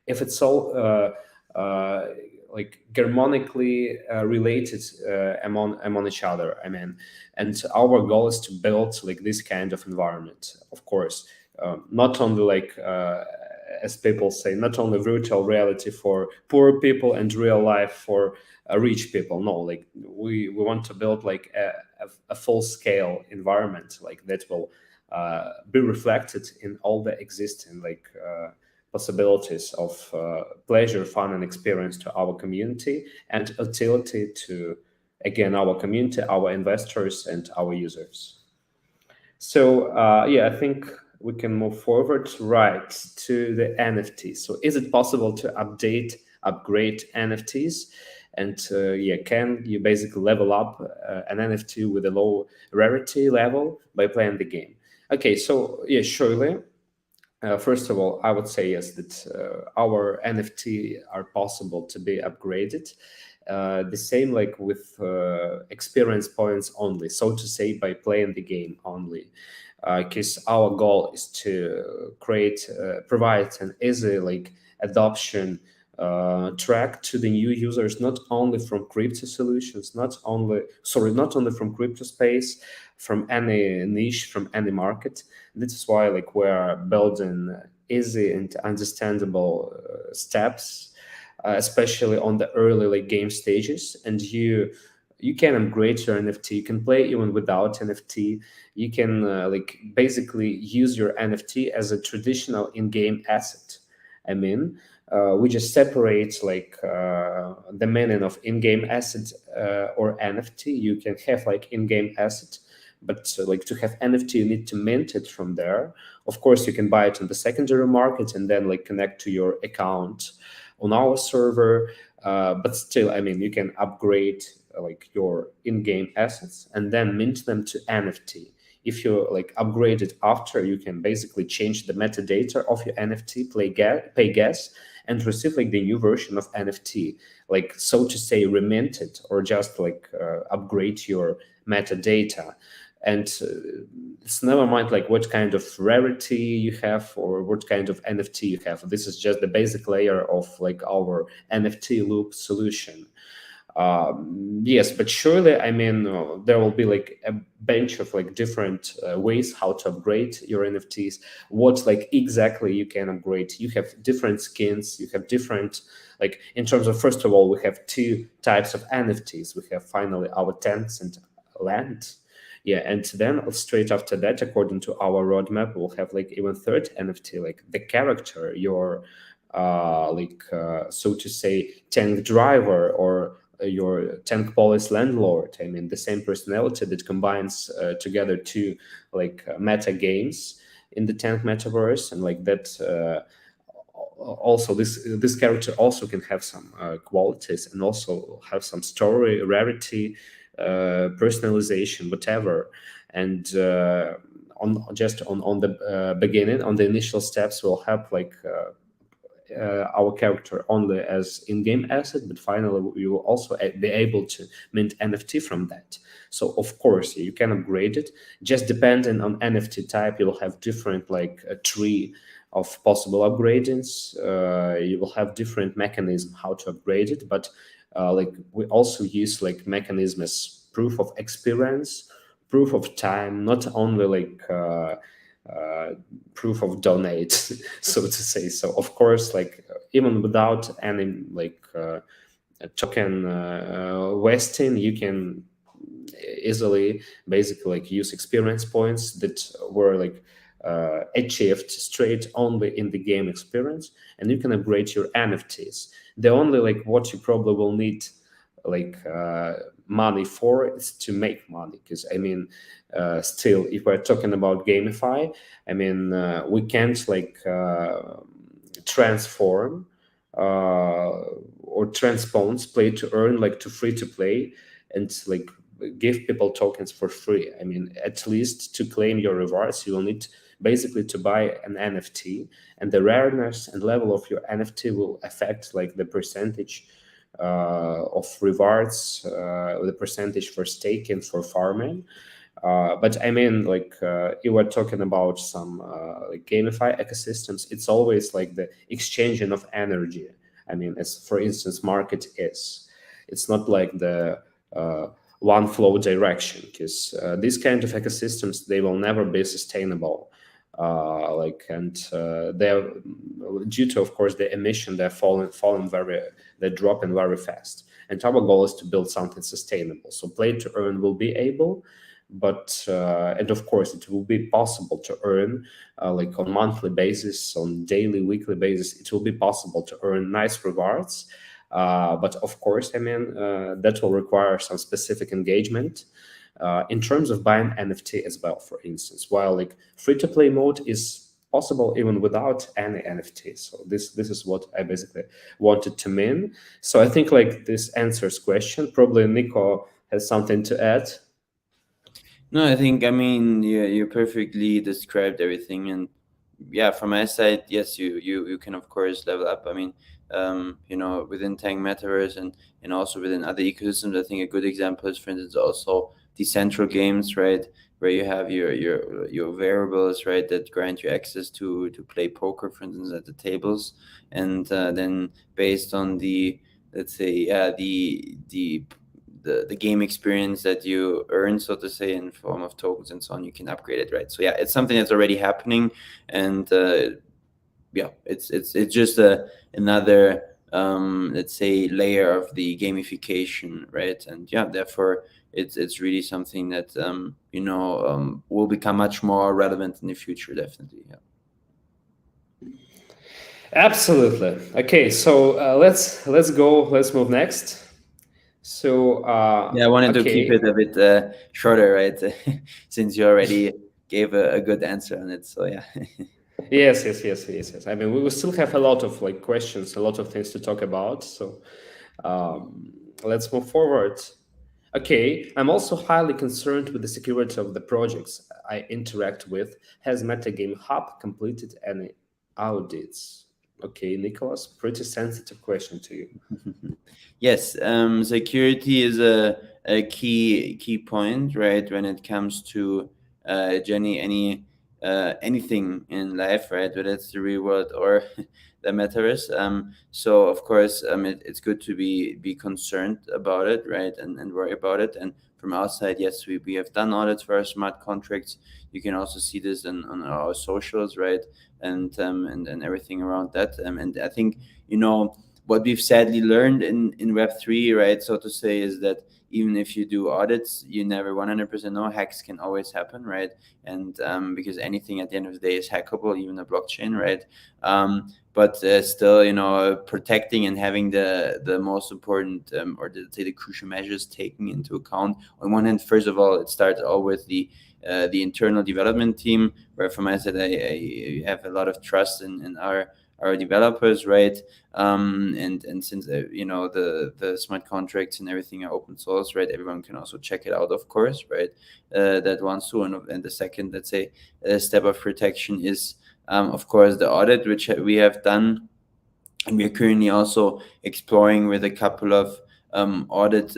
if it's all uh, like harmonically related among each other. I mean, and our goal is to build like this kind of environment, of course, not only like as people say, not only virtual reality for poor people and real life for rich people. No, like we want to build like a full scale environment like that will be reflected in all the existing like possibilities of pleasure, fun, and experience to our community, and utility to, again, our community, our investors, and our users. So yeah, I think we can move forward right to the NFTs. So is it possible to upgrade NFTs? And yeah, can you basically level up an NFT with a low rarity level by playing the game? Okay, so yeah, surely. First of all, I would say yes, that our NFT are possible to be upgraded. The same like with experience points only, so to say, by playing the game only. Because our goal is to provide an easy like adoption track to the new users, not only from crypto solutions, not only from crypto space, from any niche, from any market. This is why like we're building easy and understandable steps, especially on the early like game stages. And you can upgrade your NFT. You can play even without NFT. You can like basically use your NFT as a traditional in-game asset. I mean, we just separate like the meaning of in-game asset or NFT. You can have like in-game asset, but like to have NFT, you need to mint it from there. Of course, you can buy it on the secondary market and then like connect to your account on our server. But still, I mean, you can upgrade like your in-game assets and then mint them to NFT. If you like upgrade it after, you can basically change the metadata of your NFT, pay gas, and receive like the new version of NFT, like so to say, remint it or just like upgrade your metadata. And it's never mind like what kind of rarity you have or what kind of NFT you have. This is just the basic layer of like our NFT loop solution. Yes, but surely, I mean, there will be like a bunch of like different ways how to upgrade your NFTs. What like exactly you can upgrade? You have different skins. You have different like in terms of, first of all, we have two types of NFTs. We have finally our tanks and land. Yeah, and then straight after that, according to our roadmap, we'll have like even third NFT, like the character, your so to say, tank driver or your tank police landlord. I mean, the same personality that combines together two like meta games in the tank metaverse, and like that. Also, this character also can have some qualities and also have some story rarity, personalization, whatever. And on the beginning, on the initial steps, we'll have like our character only as in-game asset, but finally we will also be able to mint NFT from that. So of course you can upgrade it. Just depending on NFT type, you'll have different like a tree of possible upgradings. You will have different mechanism how to upgrade it, but like we also use like mechanism as proof of experience, proof of time, not only like proof of donate, so to say. So of course, like even without any like token vesting, you can easily basically like use experience points that were like achieved straight only in the game experience, and you can upgrade your NFTs. The only like what you probably will need like money for is to make money, because I mean still if we're talking about gamify, I mean we can't like transform or transpose play to earn like to free to play and like give people tokens for free. I mean, at least to claim your rewards, you will need basically to buy an NFT, and the rareness and level of your NFT will affect like the percentage of rewards, the percentage for staking, for farming. But I mean, like you were talking about some like gamify ecosystems. It's always like the exchanging of energy. I mean, as for instance, market is. It's not like the one flow direction, because these kind of ecosystems, they will never be sustainable. Like and they're due to, of course, the emission, falling very, they're dropping very fast. And our goal is to build something sustainable. So play to earn will be able, but and of course it will be possible to earn like on monthly basis, on daily, weekly basis. It will be possible to earn nice rewards, but of course, I mean that will require some specific engagement in terms of buying NFT as well. For instance, while like free to play mode is possible even without any NFT. So this is what I basically wanted to mean. So I think like this answers question. Probably Nico has something to add. No, I think, I mean, you perfectly described everything. And yeah, from my side, yes, you can of course level up. I mean, within Tank Metaverse and also within other ecosystems, I think a good example is, for instance, also decentral games, right? Where you have your variables, right, that grant you access to play poker, for instance, at the tables. And then based on the, let's say, the game experience that you earn, so to say, in form of tokens and so on, you can upgrade it, right? So yeah, it's something that's already happening. And yeah, it's just another let's say layer of the gamification, right? And yeah, therefore it's really something that will become much more relevant in the future, definitely. Yeah. Absolutely. Okay, so let's go. Let's move next. So Yeah, I wanted to keep okay. it a bit shorter, right? Since you already gave a good answer on it, so yeah. Yes. I mean, we will still have a lot of like questions, a lot of things to talk about. So let's move forward. Okay, I'm also highly concerned with the security of the projects I interact with. Has MetaGameHub completed any audits? Okay, Nicholas, pretty sensitive question to you. Yes, security is a key point, right? When it comes to Jenny, anything in life, right? Whether it's the real world or the metaverse. So of course, it's good to be concerned about it, right? And worry about it. And from our side, yes, we have done audits for our smart contracts. You can also see this on our socials, right? And everything around that. And I think what we've sadly learned in Web3, right, so to say, is that even if you do audits, you never 100% know. Hacks can always happen, right? And because anything at the end of the day is hackable, even a blockchain, right? But still, protecting and having the most important or let's say the crucial measures taken into account. On one hand, first of all, it starts all with the internal development team, where from my side, I have a lot of trust in our developers, right? And since the smart contracts and everything are open source, right, everyone can also check it out, of course, right? That wants to. And the second, let's say, step of protection is of course the audit, which we have done, and we are currently also exploring with a couple of audit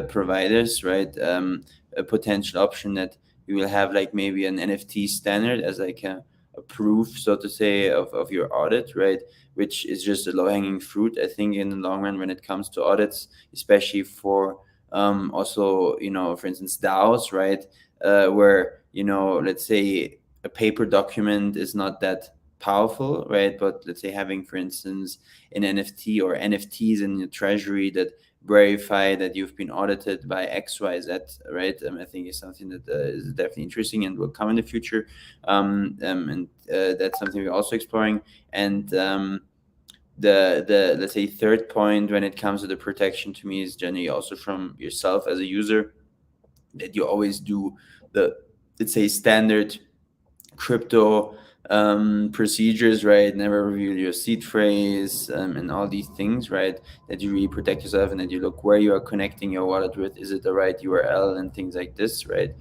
providers, right? A potential option that we will have like maybe an NFT standard as like a proof, so to say, of your audit, right? Which is just a low-hanging fruit, I think, in the long run when it comes to audits, especially for also, for instance, DAOs, right? Where, let's say a paper document is not that powerful, right? But let's say having, for instance, an NFT or NFTs in your treasury that verify that you've been audited by XYZ, right? I think is something that is definitely interesting and will come in the future. And that's something we're also exploring. And the let's say third point when it comes to the protection to me is generally also from yourself as a user, that you always do the, let's say, standard crypto procedures, right? Never reveal your seed phrase, and all these things, right? That you really protect yourself, and that you look where you are connecting your wallet with. Is it the right URL and things like this, right?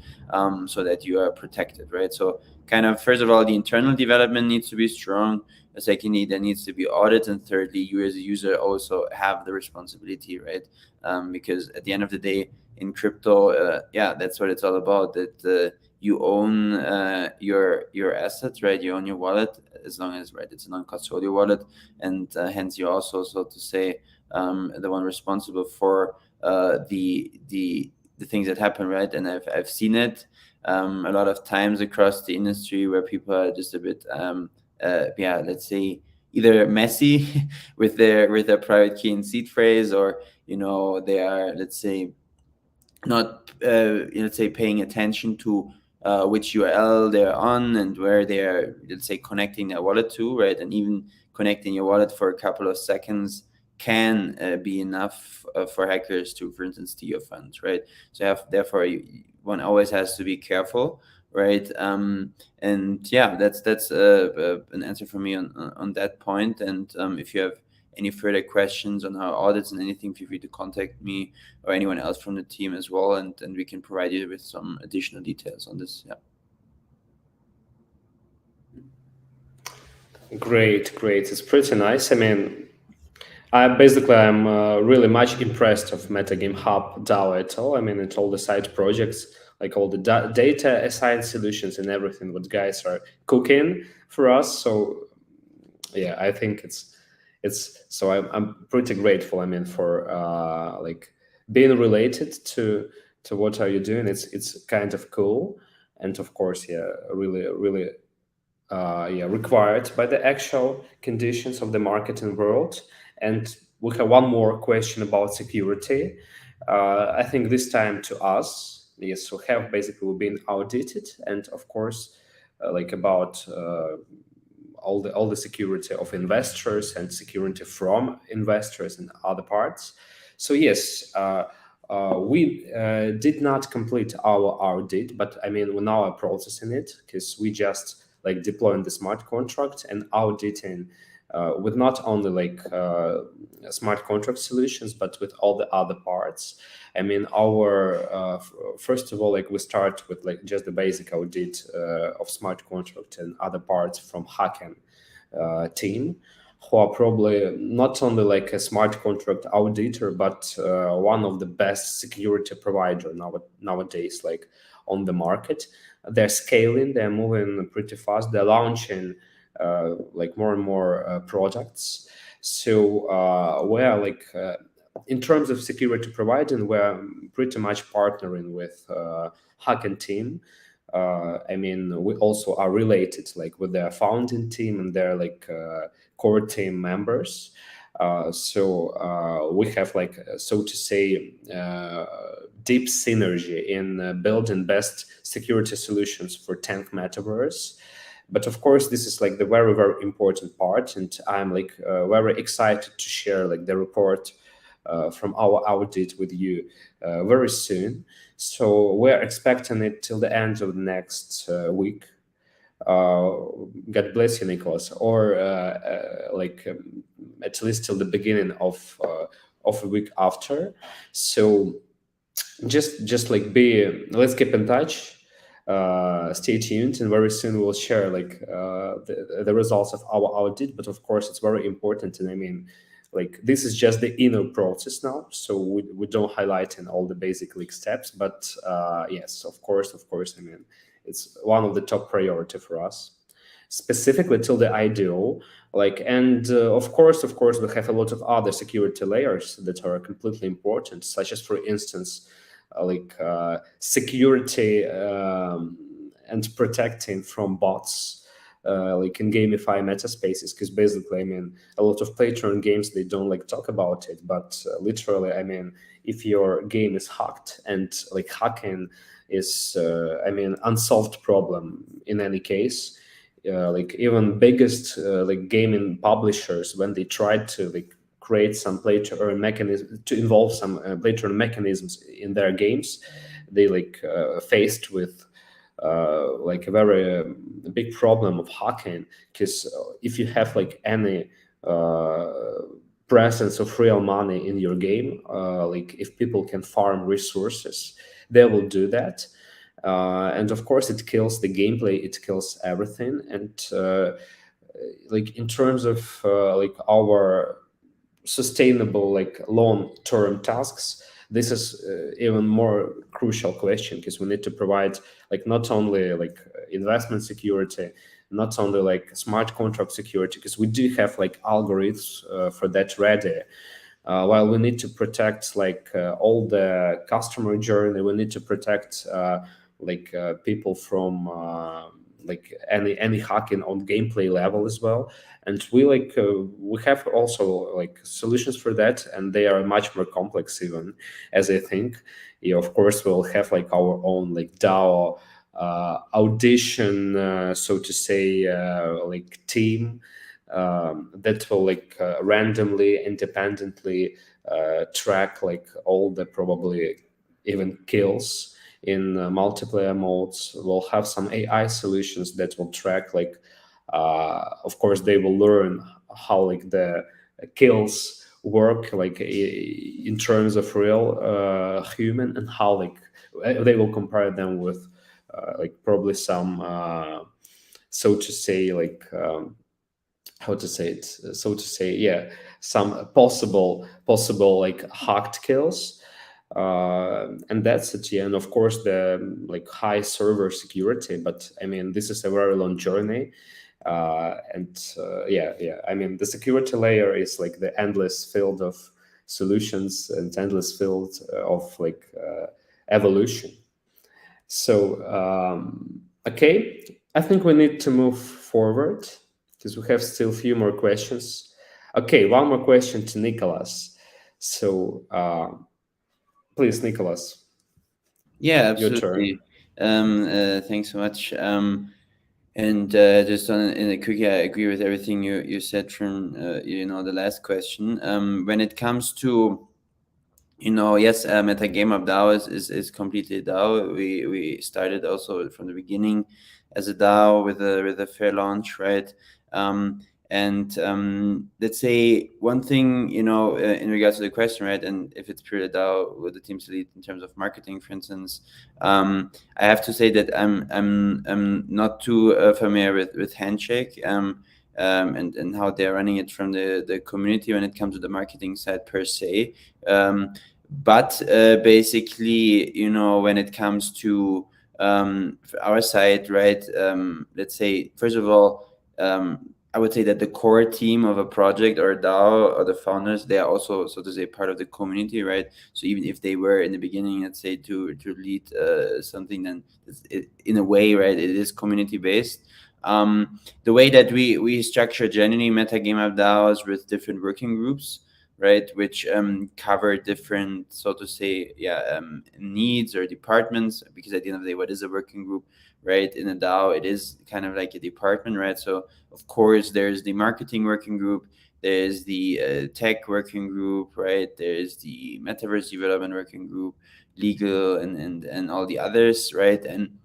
So that you are protected, right? So kind of, first of all, the internal development needs to be strong. Secondly, there needs to be audit, and thirdly, you as a user also have the responsibility, right? Because at the end of the day, in crypto, yeah, that's what it's all about. That you own your assets, right? You own your wallet, as long as, right, it's a non-custodial wallet, and hence you're also, so to say, the one responsible for the things that happen, right? And I've seen it a lot of times across the industry where people are just a bit yeah, let's say, either messy with their private key and seed phrase, or they are, let's say, not let's say, paying attention to which URL they're on and where they're, let's say, connecting their wallet to, right? And even connecting your wallet for a couple of seconds can be enough for hackers to, for instance, steal your funds, right? So therefore, one always has to be careful, right? And yeah, that's an answer for me on that point. And if you have any further questions on our audits and anything, feel free to contact me or anyone else from the team as well, and we can provide you with some additional details on this. Yeah. Great. It's pretty nice. I mean, I'm really much impressed of MetaGameHub DAO at all. I mean, it's all the side projects, like all the data science solutions and everything what guys are cooking for us. So yeah, I think it's so I'm pretty grateful. I mean, for like being related to what are you doing. It's kind of cool, and of course, yeah, really yeah, required by the actual conditions of the marketing world. And we have one more question about security. I think this time to us, yes, we have basically been audited, and of course, like about all the security of investors and security from investors and other parts. So yes, we did not complete our audit, but I mean, we now are processing it, because we just like deploying the smart contract and auditing with not only like smart contract solutions, but with all the other parts. I mean, our first of all, like we start with like just the basic audit of smart contract and other parts from hacking team, who are probably not only like a smart contract auditor, but one of the best security provider nowadays, like on the market. They're scaling, they're moving pretty fast, they're launching like more and more products. So we're like in terms of security providing, we're pretty much partnering with hacking team. I mean, we also are related like with their founding team and their like core team members. So we have like, so to say, deep synergy in building best security solutions for 10th Metaverse. But of course, this is like the very, very important part. And I'm like very excited to share like the report from our audit with you very soon. So we're expecting it till the end of the next week. God bless you, Nicholas, or at least till the beginning of a week after. So just like let's keep in touch. Stay tuned, and very soon we'll share like the results of our audit. But of course, it's very important, and I mean, like this is just the inner process now, so we don't highlight in all the basic leak steps. But yes, of course, I mean, it's one of the top priority for us, specifically till the IDO. Like, and of course, we have a lot of other security layers that are completely important, such as, for instance, security and protecting from bots, like in gamify meta spaces. Because basically, I mean, a lot of play to earn games, they don't like talk about it, but literally, I mean, if your game is hacked, and like hacking is I mean, unsolved problem in any case. Like even biggest like gaming publishers, when they tried to like create some play to earn mechanism, to involve some play to earn mechanisms in their games, they like faced with like a very big problem of hacking. Because if you have like any uh, presence of real money in your game, like if people can farm resources, they will do that. And of course, it kills the gameplay, it kills everything. And like in terms of like our sustainable like long-term tasks, this is even more crucial question, because we need to provide like not only like investment security, not only like smart contract security, because we do have like algorithms for that ready. While we need to protect like all the customer journey, we need to protect like people from like any hacking on gameplay level as well. And we have also like solutions for that, and they are much more complex even, as I think. Yeah, of course, we'll have like our own like DAO audition, so to say, like team that will like randomly, independently track like all the probably even kills in multiplayer modes. We'll have some AI solutions that will track like of course they will learn how like the kills work like in terms of real human, and how like they will compare them with like probably some so to say like how to say it, so to say, yeah, some possible like hacked kills. And that's it. Yeah. And of course the like high server security, but I mean this is a very long journey. Yeah, I mean the security layer is like the endless field of solutions and endless field of like evolution. So okay, I think we need to move forward, because we have still a few more questions. Okay, one more question to Nicholas. So please, Nicholas, Yeah, your turn. absolutely. Thanks so much. And just in a quick, I agree with everything you said from the last question. When it comes to yes, MetaGameHub DAO is completely a DAO. We started also from the beginning as a DAO with a fair launch, right? And let's say one thing, in regards to the question, right? And if it's purely a DAO, with the team's lead in terms of marketing, for instance, I have to say that I'm not too familiar with Handshake. And how they're running it from the community when it comes to the marketing side per se. But basically, when it comes to our side, right? Let's say, first of all, I would say that the core team of a project or a DAO or the founders, they are also, so to say, part of the community, right? So even if they were in the beginning, let's say, to lead something, then in a way, right, it is community based. The way that we structure generally MetaGameHub DAOs with different working groups, right, which cover different, so to say, needs or departments. Because at the end of the day, what is a working group, right? In a DAO, it is kind of like a department, right? So of course, there's the marketing working group, there's the tech working group, right? There's the metaverse development working group, legal, and all the others, right? And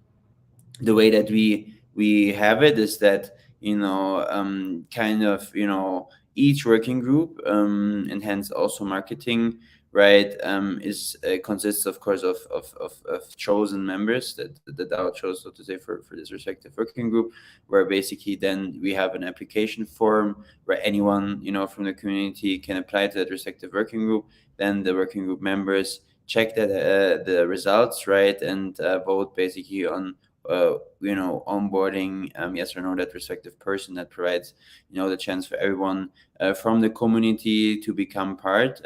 the way that we have it is that kind of each working group, and hence also marketing, right, is consists of course of chosen members that the DAO chose, so to say, for this respective working group, where basically then we have an application form where anyone from the community can apply to that respective working group. Then the working group members check that the results, right, and vote basically on onboarding yes or no that respective person. That provides the chance for everyone from the community to become part.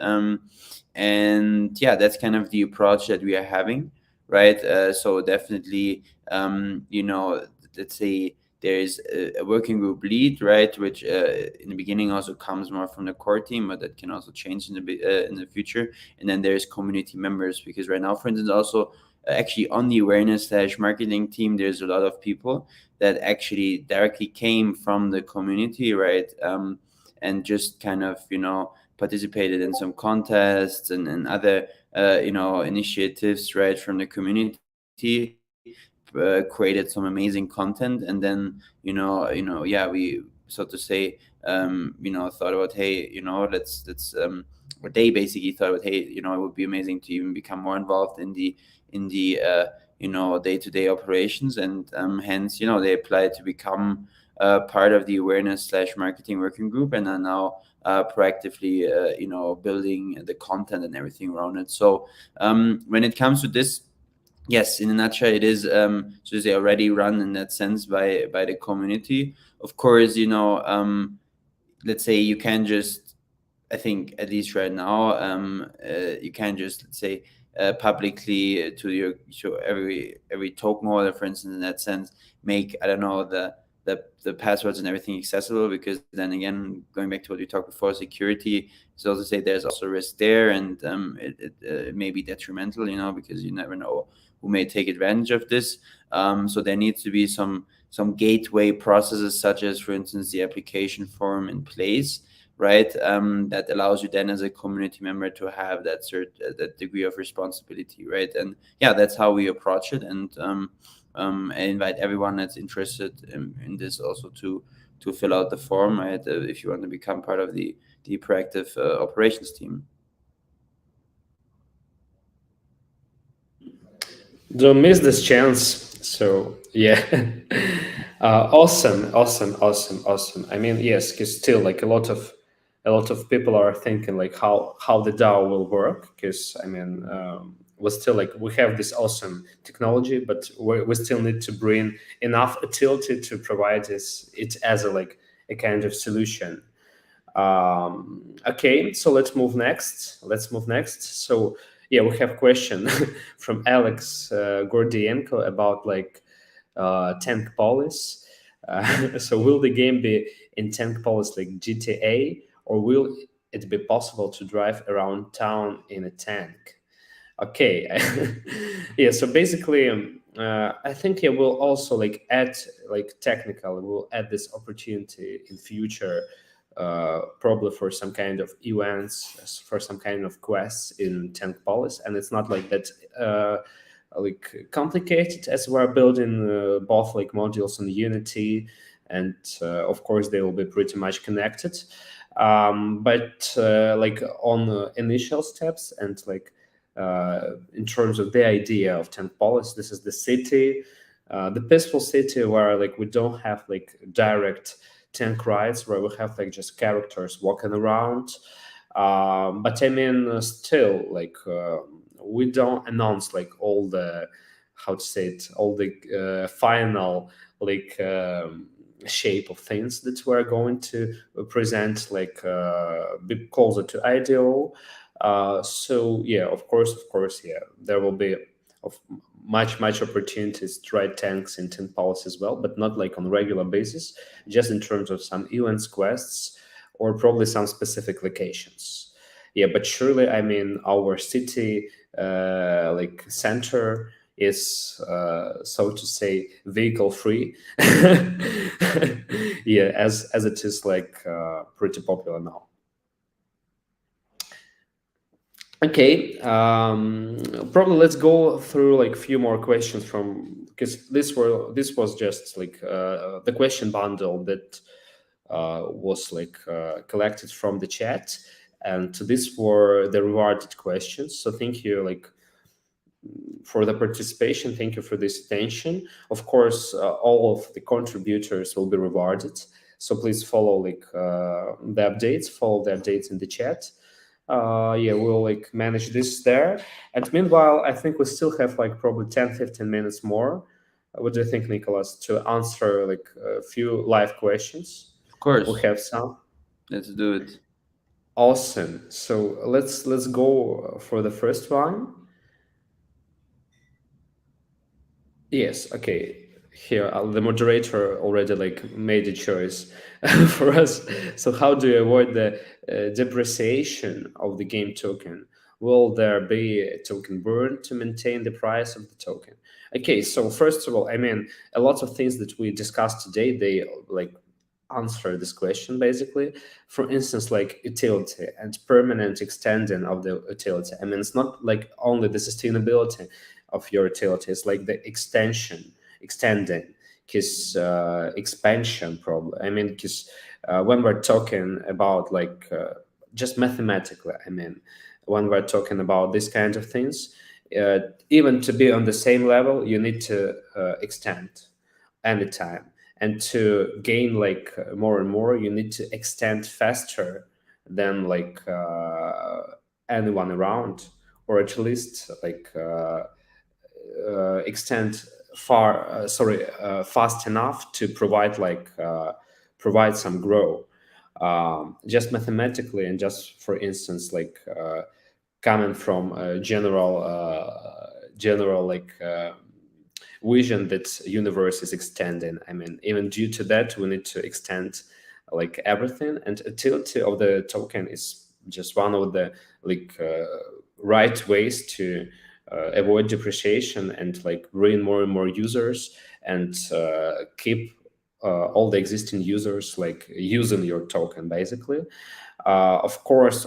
And yeah, that's kind of the approach that we are having, right? So definitely, you know, let's say there is a working group lead, right, which in the beginning also comes more from the core team, but that can also change in the future. And then there's community members, because right now, for instance, also actually on the awareness slash marketing team, there's a lot of people that actually directly came from the community, right? And just kind of, you know, participated in some contests and other initiatives, right, from the community, created some amazing content, and then yeah, we, so to say, thought about, hey, let's or they basically thought about, hey, it would be amazing to even become more involved in the day-to-day operations, and hence, they applied to become part of the awareness slash marketing working group, and are now proactively building the content and everything around it. So when it comes to this, yes, in a nutshell, it is, so they already run in that sense by the community. Of course, let's say you can just, I think, at least right now, you can just, let's say, publicly to every token holder, for instance, in that sense, make, I don't know, the passwords and everything accessible, because then again, going back to what we talked before, security is also, say, there's also risk there, and it may be detrimental, because you never know who may take advantage of this. So there needs to be some gateway processes, such as, for instance, the application form in place, right? That allows you then, as a community member, to have that degree of responsibility, right? And yeah, that's how we approach it. And I invite everyone that's interested in this also to fill out the form, right? If you want to become part of the proactive operations team. Don't miss this chance. So yeah, awesome, awesome, awesome, awesome. I mean, yes, because still, like, a lot of people are thinking like how the DAO will work. Because I mean, we still, like, we have this awesome technology, but we still need to bring enough utility to provide it as a kind of solution. Okay, so let's move next. So yeah, we have a question from Alex Gordienko about tank police. So will the game be in tank police like GTA, or will it be possible to drive around town in a tank? Okay. Yeah, so basically, I think, yeah, we'll also add, technical, we'll add this opportunity in future, probably for some kind of events, for some kind of quests in tank police. And it's not like that complicated, as we're building both modules in Unity, and of course they will be pretty much connected. But on initial steps, and in terms of the idea of tank police, this is the city, the peaceful city, where we don't have direct tank rides, where we have just characters walking around. But I mean, still, we don't announce all the, how to say it, all the final shape of things that we're going to present a bit closer to IDO. So yeah, of course, yeah, there will be of much opportunities to ride tanks in tank policy as well, but not on regular basis, just in terms of some events, quests, or probably some specific locations. Yeah, but surely, I mean, our city center is, so to say, vehicle free. Yeah, as it is pretty popular now. Okay, probably let's go through a few more questions, from because this was just the question bundle that was collected from the chat, and these were the rewarded questions. So thank you for the participation. Thank you for this attention. Of course, all of the contributors will be rewarded. So please follow follow the updates in the chat. Yeah, we'll manage this there. And meanwhile, I think we still have probably 10-15 minutes more. What do you think, Nicholas, to answer a few live questions? Of course. We have some. Let's do it. Awesome. So let's go for the first one. Yes, okay. Here, the moderator already like made a choice for us. So, how do you avoid the depreciation of the game token? Will there be a token burn to maintain the price of the token? Okay, so first of all, I mean, a lot of things that we discussed today, they like answer this question basically. For instance, like utility and permanent extending of the utility. I mean, it's not like only the sustainability of your utility, it's like the extending, because expansion probably. I mean, because when we're talking about like just mathematically, I mean, when we're talking about these kinds of things, uh, even to be on the same level, you need to extend anytime, and to gain like more and more, you need to extend faster than like anyone around, or at least like extend fast enough to provide like provide some growth, just mathematically. And just for instance, like coming from a general like vision that universe is extending. I mean, even due to that, we need to extend like everything, and utility of the token is just one of the like right ways to avoid depreciation and like bring more and more users, and keep all the existing users like using your token basically. Of course,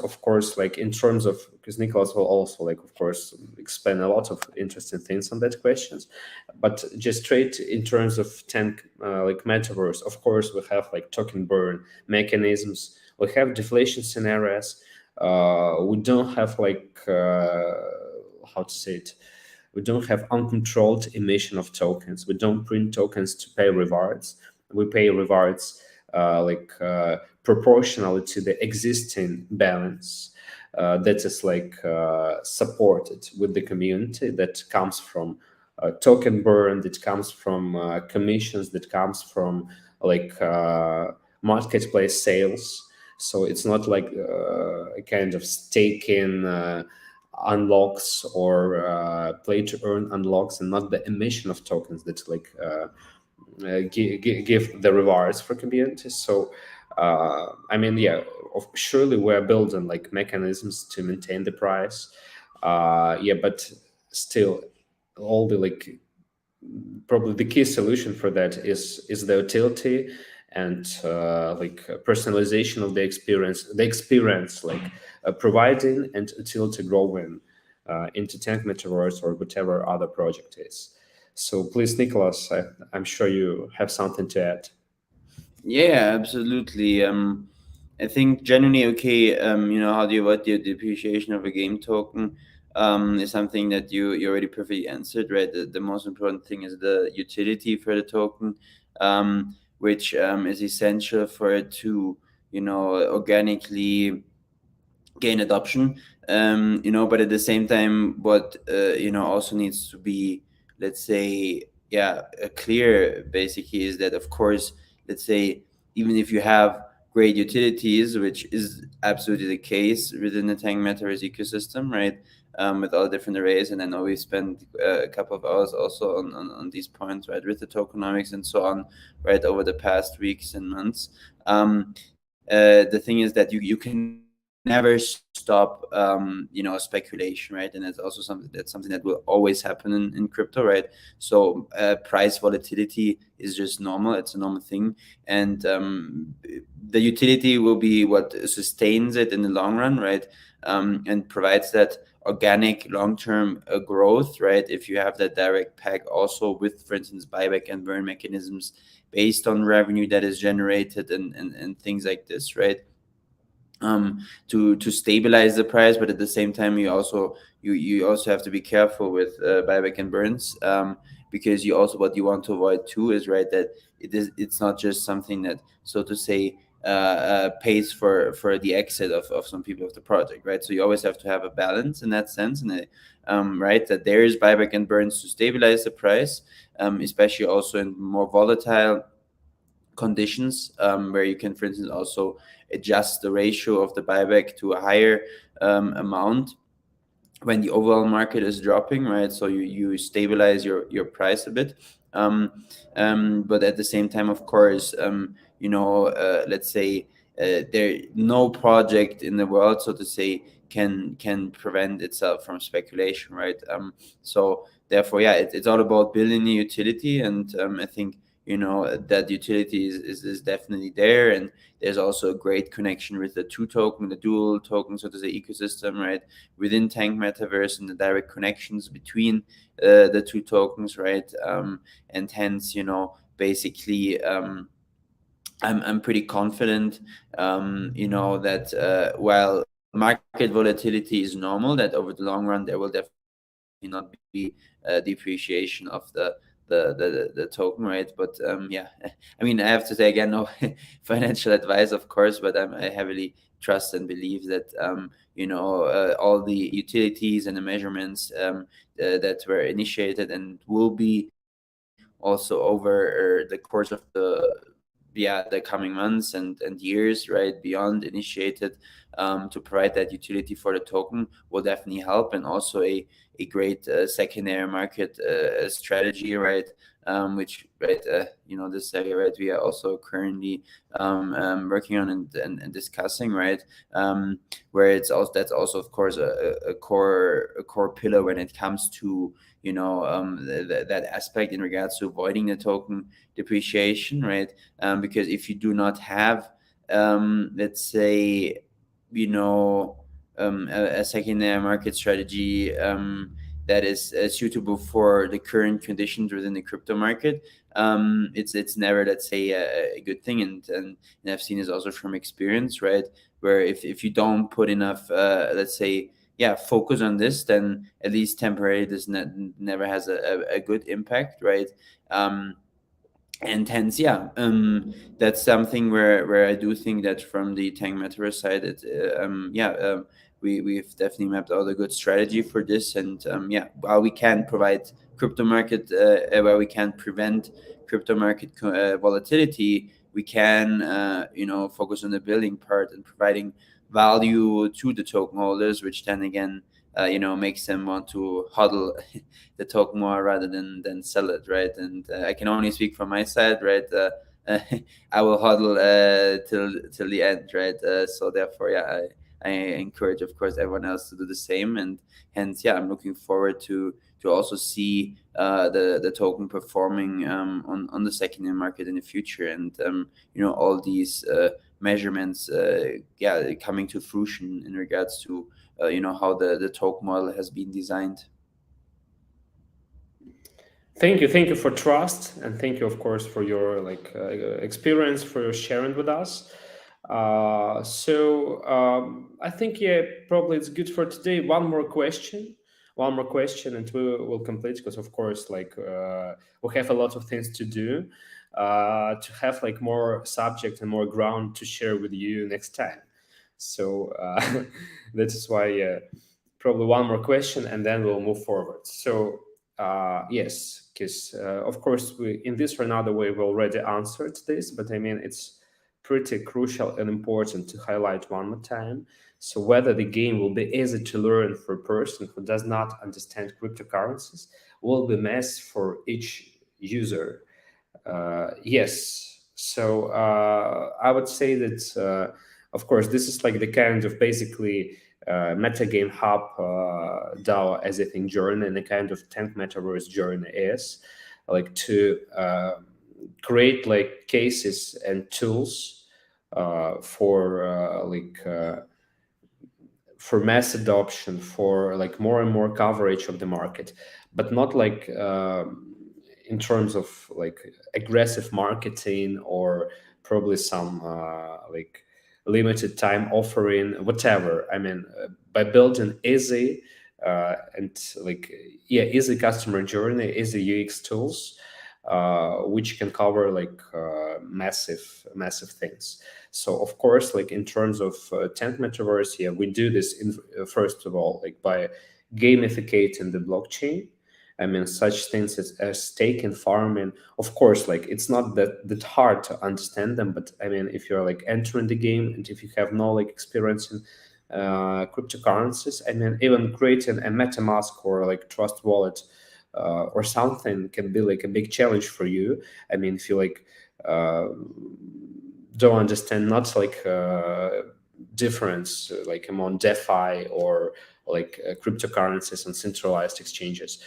like in terms of, because Nicholas will also like, of course, explain a lot of interesting things on that questions, but just straight in terms of tank like metaverse, of course, we have like token burn mechanisms, we have deflation scenarios, we don't have like how to say it, we don't have uncontrolled emission of tokens. We don't print tokens to pay rewards. We pay rewards proportionally to the existing balance that is like supported with the community, that comes from token burn, that comes from commissions, that comes from like marketplace sales. So it's not like a kind of staking unlocks, or play to earn unlocks, and not the emission of tokens that like give the rewards for communities. So I mean, yeah, surely we're building like mechanisms to maintain the price, yeah, but still, all the like, probably the key solution for that is the utility, and personalization of the experience like providing, and utility growing into tank metaverse or whatever other project is. So please, Nicholas, I'm sure you have something to add. Yeah, absolutely. I think genuinely okay. How do you avoid the depreciation of a game token? Is something that you already perfectly answered, right? The most important thing is the utility for the token, which is essential for it to organically gain adoption. But at the same time, what also needs to be, let's say, yeah, clear basically is that, of course, let's say, even if you have great utilities, which is absolutely the case within the Tang Metaverse ecosystem, right? With all different arrays, and I know we spent a couple of hours also on these points, right, with the tokenomics and so on, right, over the past weeks and months. The thing is that you can never stop speculation, right? And it's also something that will always happen in crypto, right? So price volatility is just normal, it's a normal thing. And the utility will be what sustains it in the long run, right? And provides that organic long-term growth, right? If you have that direct peg also with, for instance, buyback and burn mechanisms based on revenue that is generated, and things like this, right? To stabilize the price, but at the same time, you also have to be careful with buyback and burns, because you also, what you want to avoid too is, right, that it's not just something that, so to say, pays for the exit of some people of the project, right? So you always have to have a balance in that sense, and right, that there is buyback and burns to stabilize the price, especially also in more volatile conditions, where you can, for instance, also adjust the ratio of the buyback to a higher amount, when the overall market is dropping, right? So you stabilize your price a bit. Um, but at the same time, of course, let's say there no project in the world, so to say, can prevent itself from speculation, right? So therefore, yeah, it's all about building the utility, and I think that utility is definitely there, and there's also a great connection with the two token, the dual token, so to say, ecosystem, right? Within Tank Metaverse and the direct connections between the two tokens, right? And hence, basically, I'm pretty confident, that while market volatility is normal, that over the long run there will definitely not be depreciation of the token, right? But yeah, I mean, I have to say again, no financial advice, of course, but I heavily trust and believe that all the utilities and the measurements that were initiated and will be also over the course of the coming months and years, right, beyond initiated, to provide that utility for the token will definitely help, and also a great secondary market strategy, right? Which, right, this area, right, we are also currently working on and discussing, right? Where that's also, of course, a core pillar when it comes to that aspect in regards to avoiding the token depreciation, right? Because if you do not have, let's say, a secondary market strategy that is suitable for the current conditions within the crypto market, it's never, let's say, a good thing. And I've seen this also from experience, right? Where if you don't put enough, let's say, yeah, focus on this, then at least temporarily this never has a good impact, right? And hence, yeah, that's something where I do think that from the Tank Metaverse side, we've definitely mapped out a good strategy for this, and yeah, while we can provide crypto market, where we can prevent crypto market volatility, we can focus on the building part and providing value to the token holders, which then again makes them want to hodl the token more rather than sell it, right? And I can only speak from my side, right? I will hodl till the end, right? So therefore, yeah, I encourage, of course, everyone else to do the same, and hence, yeah, I'm looking forward to also see the token performing on the secondary market in the future, and all these measurements, yeah, coming to fruition in regards to how the token model has been designed. Thank you for trust, and thank you, of course, for your experience, for your sharing with us. I think, yeah, probably it's good for today. One more question, and we will complete, because of course, we have a lot of things to do, to have more subject and more ground to share with you next time. So that is why, probably one more question, and then we'll move forward. So yes, because of course, we in this or another way we already answered this, but I mean, it's pretty crucial and important to highlight one more time. So whether the game will be easy to learn for a person who does not understand cryptocurrencies, will be mess for each user. Yes. So I would say that, of course, this is like the kind of basically MetaGameHub DAO as a thing journey, and the kind of Tank Metaverse journey is like to create like cases and tools for mass adoption, for like more and more coverage of the market, but not like in terms of like aggressive marketing, or probably some limited time offering, whatever. I mean, by building easy and easy customer journey, easy UX tools, which can cover massive things. So of course, like in terms of Tank Metaverse, yeah, we do this first of all by gamificating the blockchain. I mean, such things as stake and farming. Of course, it's not that hard to understand them, but I mean, if you're entering the game, and if you have no experience in cryptocurrencies. I mean, even creating a MetaMask or like Trust Wallet or something can be like a big challenge for you. I mean, if you like uh, don't understand not like difference like among DeFi or like cryptocurrencies and centralized exchanges,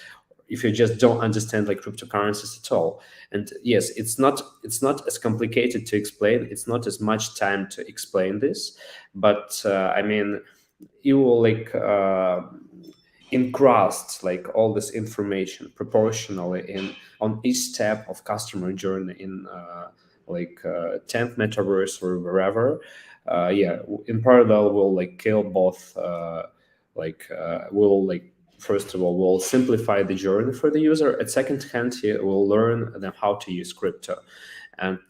if you just don't understand like cryptocurrencies at all. And yes, it's not as complicated to explain, it's not as much time to explain this, but I mean, you will like encrust like all this information proportionally in on each step of customer journey in 10th metaverse or wherever. Yeah, in parallel we'll like kill both we'll like first of all we'll simplify the journey for the user, at second hand we'll learn them how to use crypto. And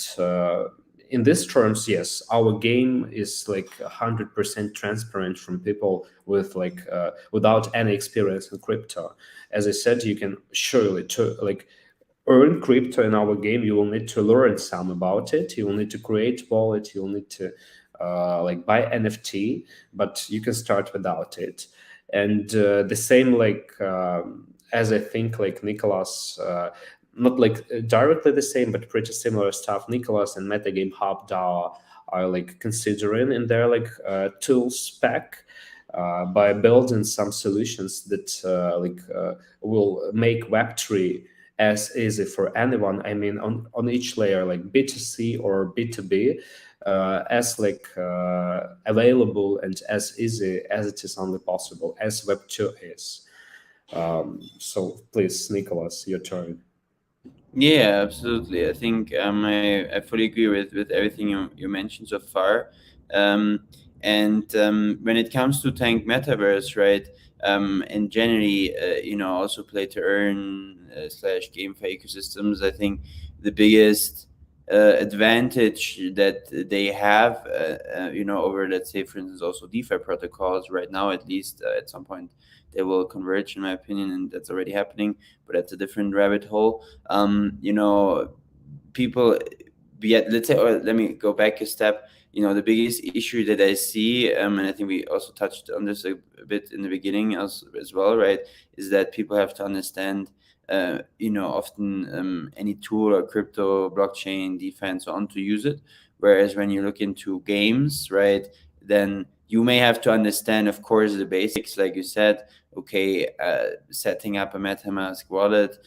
in these terms, yes, our game is like 100% transparent from people with like without any experience in crypto. As I said, you can surely to like earn crypto in our game. You will need to learn some about it. You will need to create wallet. You will need to like buy NFT, but you can start without it. And the same like as I think like Nicholas. Not like directly the same, but pretty similar stuff. Nicholas and MetaGameHub DAO are like considering in their like tool spec by building some solutions that will make Web3 as easy for anyone. I mean, on each layer, like B2C or B2B, as like available and as easy as it is only possible as Web2 is. So please, Nicholas, your turn. Yeah, absolutely. I think I fully agree with everything you mentioned so far. And when it comes to Tank Metaverse, right, and generally, also play to earn slash GameFi ecosystems, I think the biggest advantage that they have, over, let's say, for instance, also DeFi protocols right now, at least at some point, they will converge, in my opinion, and that's already happening, but that's a different rabbit hole. People, yet let's say, or let me go back a step. The biggest issue that I see, and I think we also touched on this a bit in the beginning as well, right, is that people have to understand, often any tool or crypto, blockchain, DeFi, and so on to use it. Whereas when you look into games, right, then you may have to understand, of course, the basics, like you said. Okay, setting up a MetaMask wallet,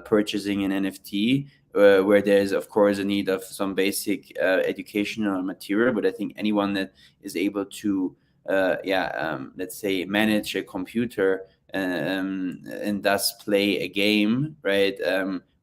purchasing an NFT, where there's of course a need of some basic educational material. But I think anyone that is able to, let's say, manage a computer and thus play a game, right,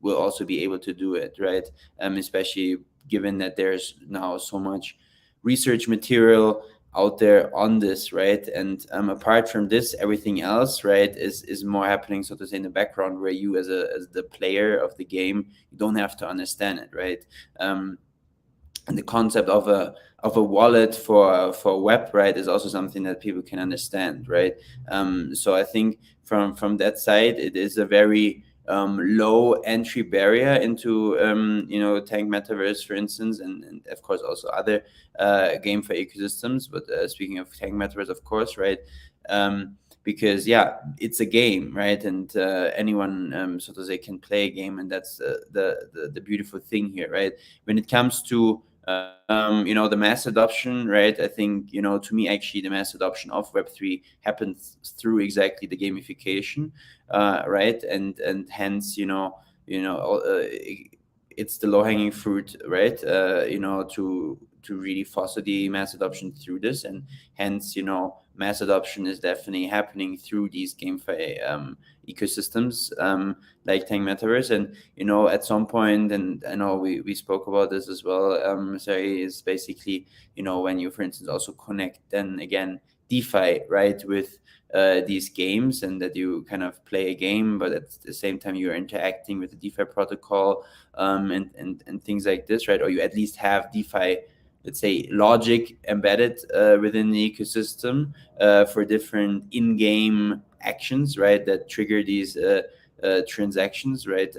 will also be able to do it, right? Especially given that there's now so much research material out there on this, right? And apart from this, everything else, right, is more happening, so to say, in the background, where you as the player of the game, you don't have to understand it, right? And the concept of a wallet for web, right, is also something that people can understand, right? So I think from that side, it is a very low entry barrier into Tank Metaverse, for instance, and of course also other GameFi ecosystems. But speaking of Tank Metaverse, of course, right, because it's a game, right, and anyone, so to say, can play a game, and that's the beautiful thing here, right? When it comes to the mass adoption, right? I think, to me, actually, the mass adoption of Web3 happens through exactly the gamification, right? And hence, it's the low hanging fruit, right? To really foster the mass adoption through this, and hence, mass adoption is definitely happening through these GameFi ecosystems, like Tank Metaverse. And at some point, and I know we spoke about this as well, sorry, is basically, when you, for instance, also connect then again DeFi, right, with these games, and that you kind of play a game, but at the same time you're interacting with the DeFi protocol, and things like this, right? Or you at least have DeFi, let's say, logic embedded within the ecosystem for different in-game actions, right, that trigger these transactions, right?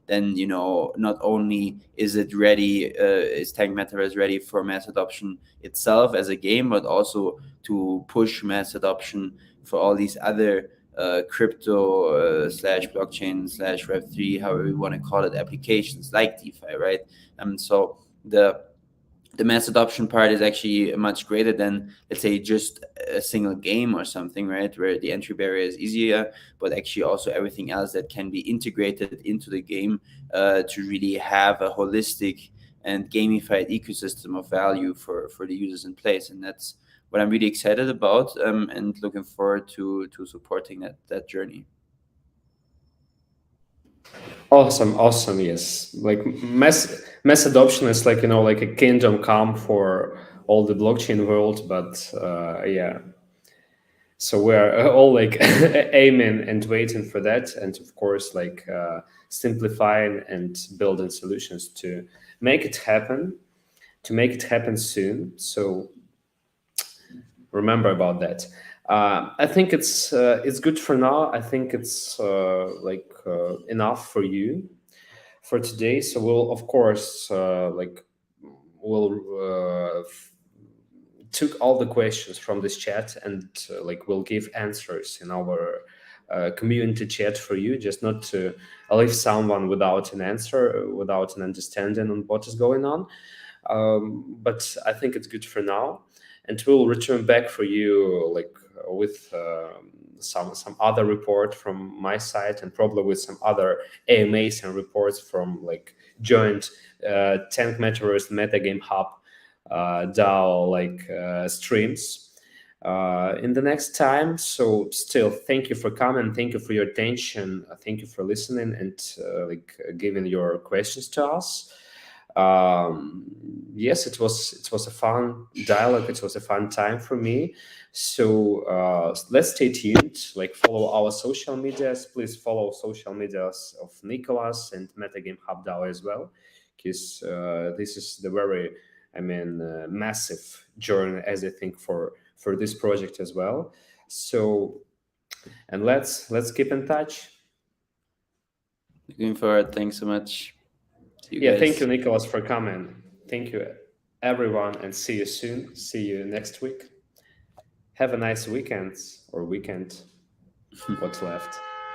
Then not only is it ready, is Tank Metaverse ready for mass adoption itself as a game, but also to push mass adoption for all these other crypto slash blockchain slash Web3, however you want to call it, applications like DeFi, right? So the mass adoption part is actually much greater than, let's say, just a single game or something, right? Where the entry barrier is easier, but actually also everything else that can be integrated into the game to really have a holistic and gamified ecosystem of value for the users in place. And that's what I'm really excited about, and looking forward to supporting that journey. Awesome. Yes, like mass adoption is like like a kingdom come for all the blockchain world, but yeah. So we're all like aiming and waiting for that, and of course, like simplifying and building solutions to make it happen, soon. So remember about that. I think it's good for now. I think it's enough for you for today. So we'll of course we'll took all the questions from this chat, and we'll give answers in our community chat for you, just not to leave someone without an answer, without an understanding on what is going on. But I think it's good for now, and we'll return back for you with some other report from my side, and probably with some other AMAs and reports from joint Tank Metaverse MetaGameHub DAO streams in the next time. So still, thank you for coming, thank you for your attention, thank you for listening, and giving your questions to us. Yes, it was a fun dialogue, it was a fun time for me. So let's stay tuned, follow our social medias. Please follow social medias of Nicholas and MetaGameHub DAO as well, because this is the very massive journey, as I think, for this project as well. So, and let's keep in touch. Looking forward. Thanks so much. See you Yeah, guys. thank you, Nicholas, for coming. Thank you, everyone, and see you soon. See you next week. Have a nice weekend or weekend. What's left.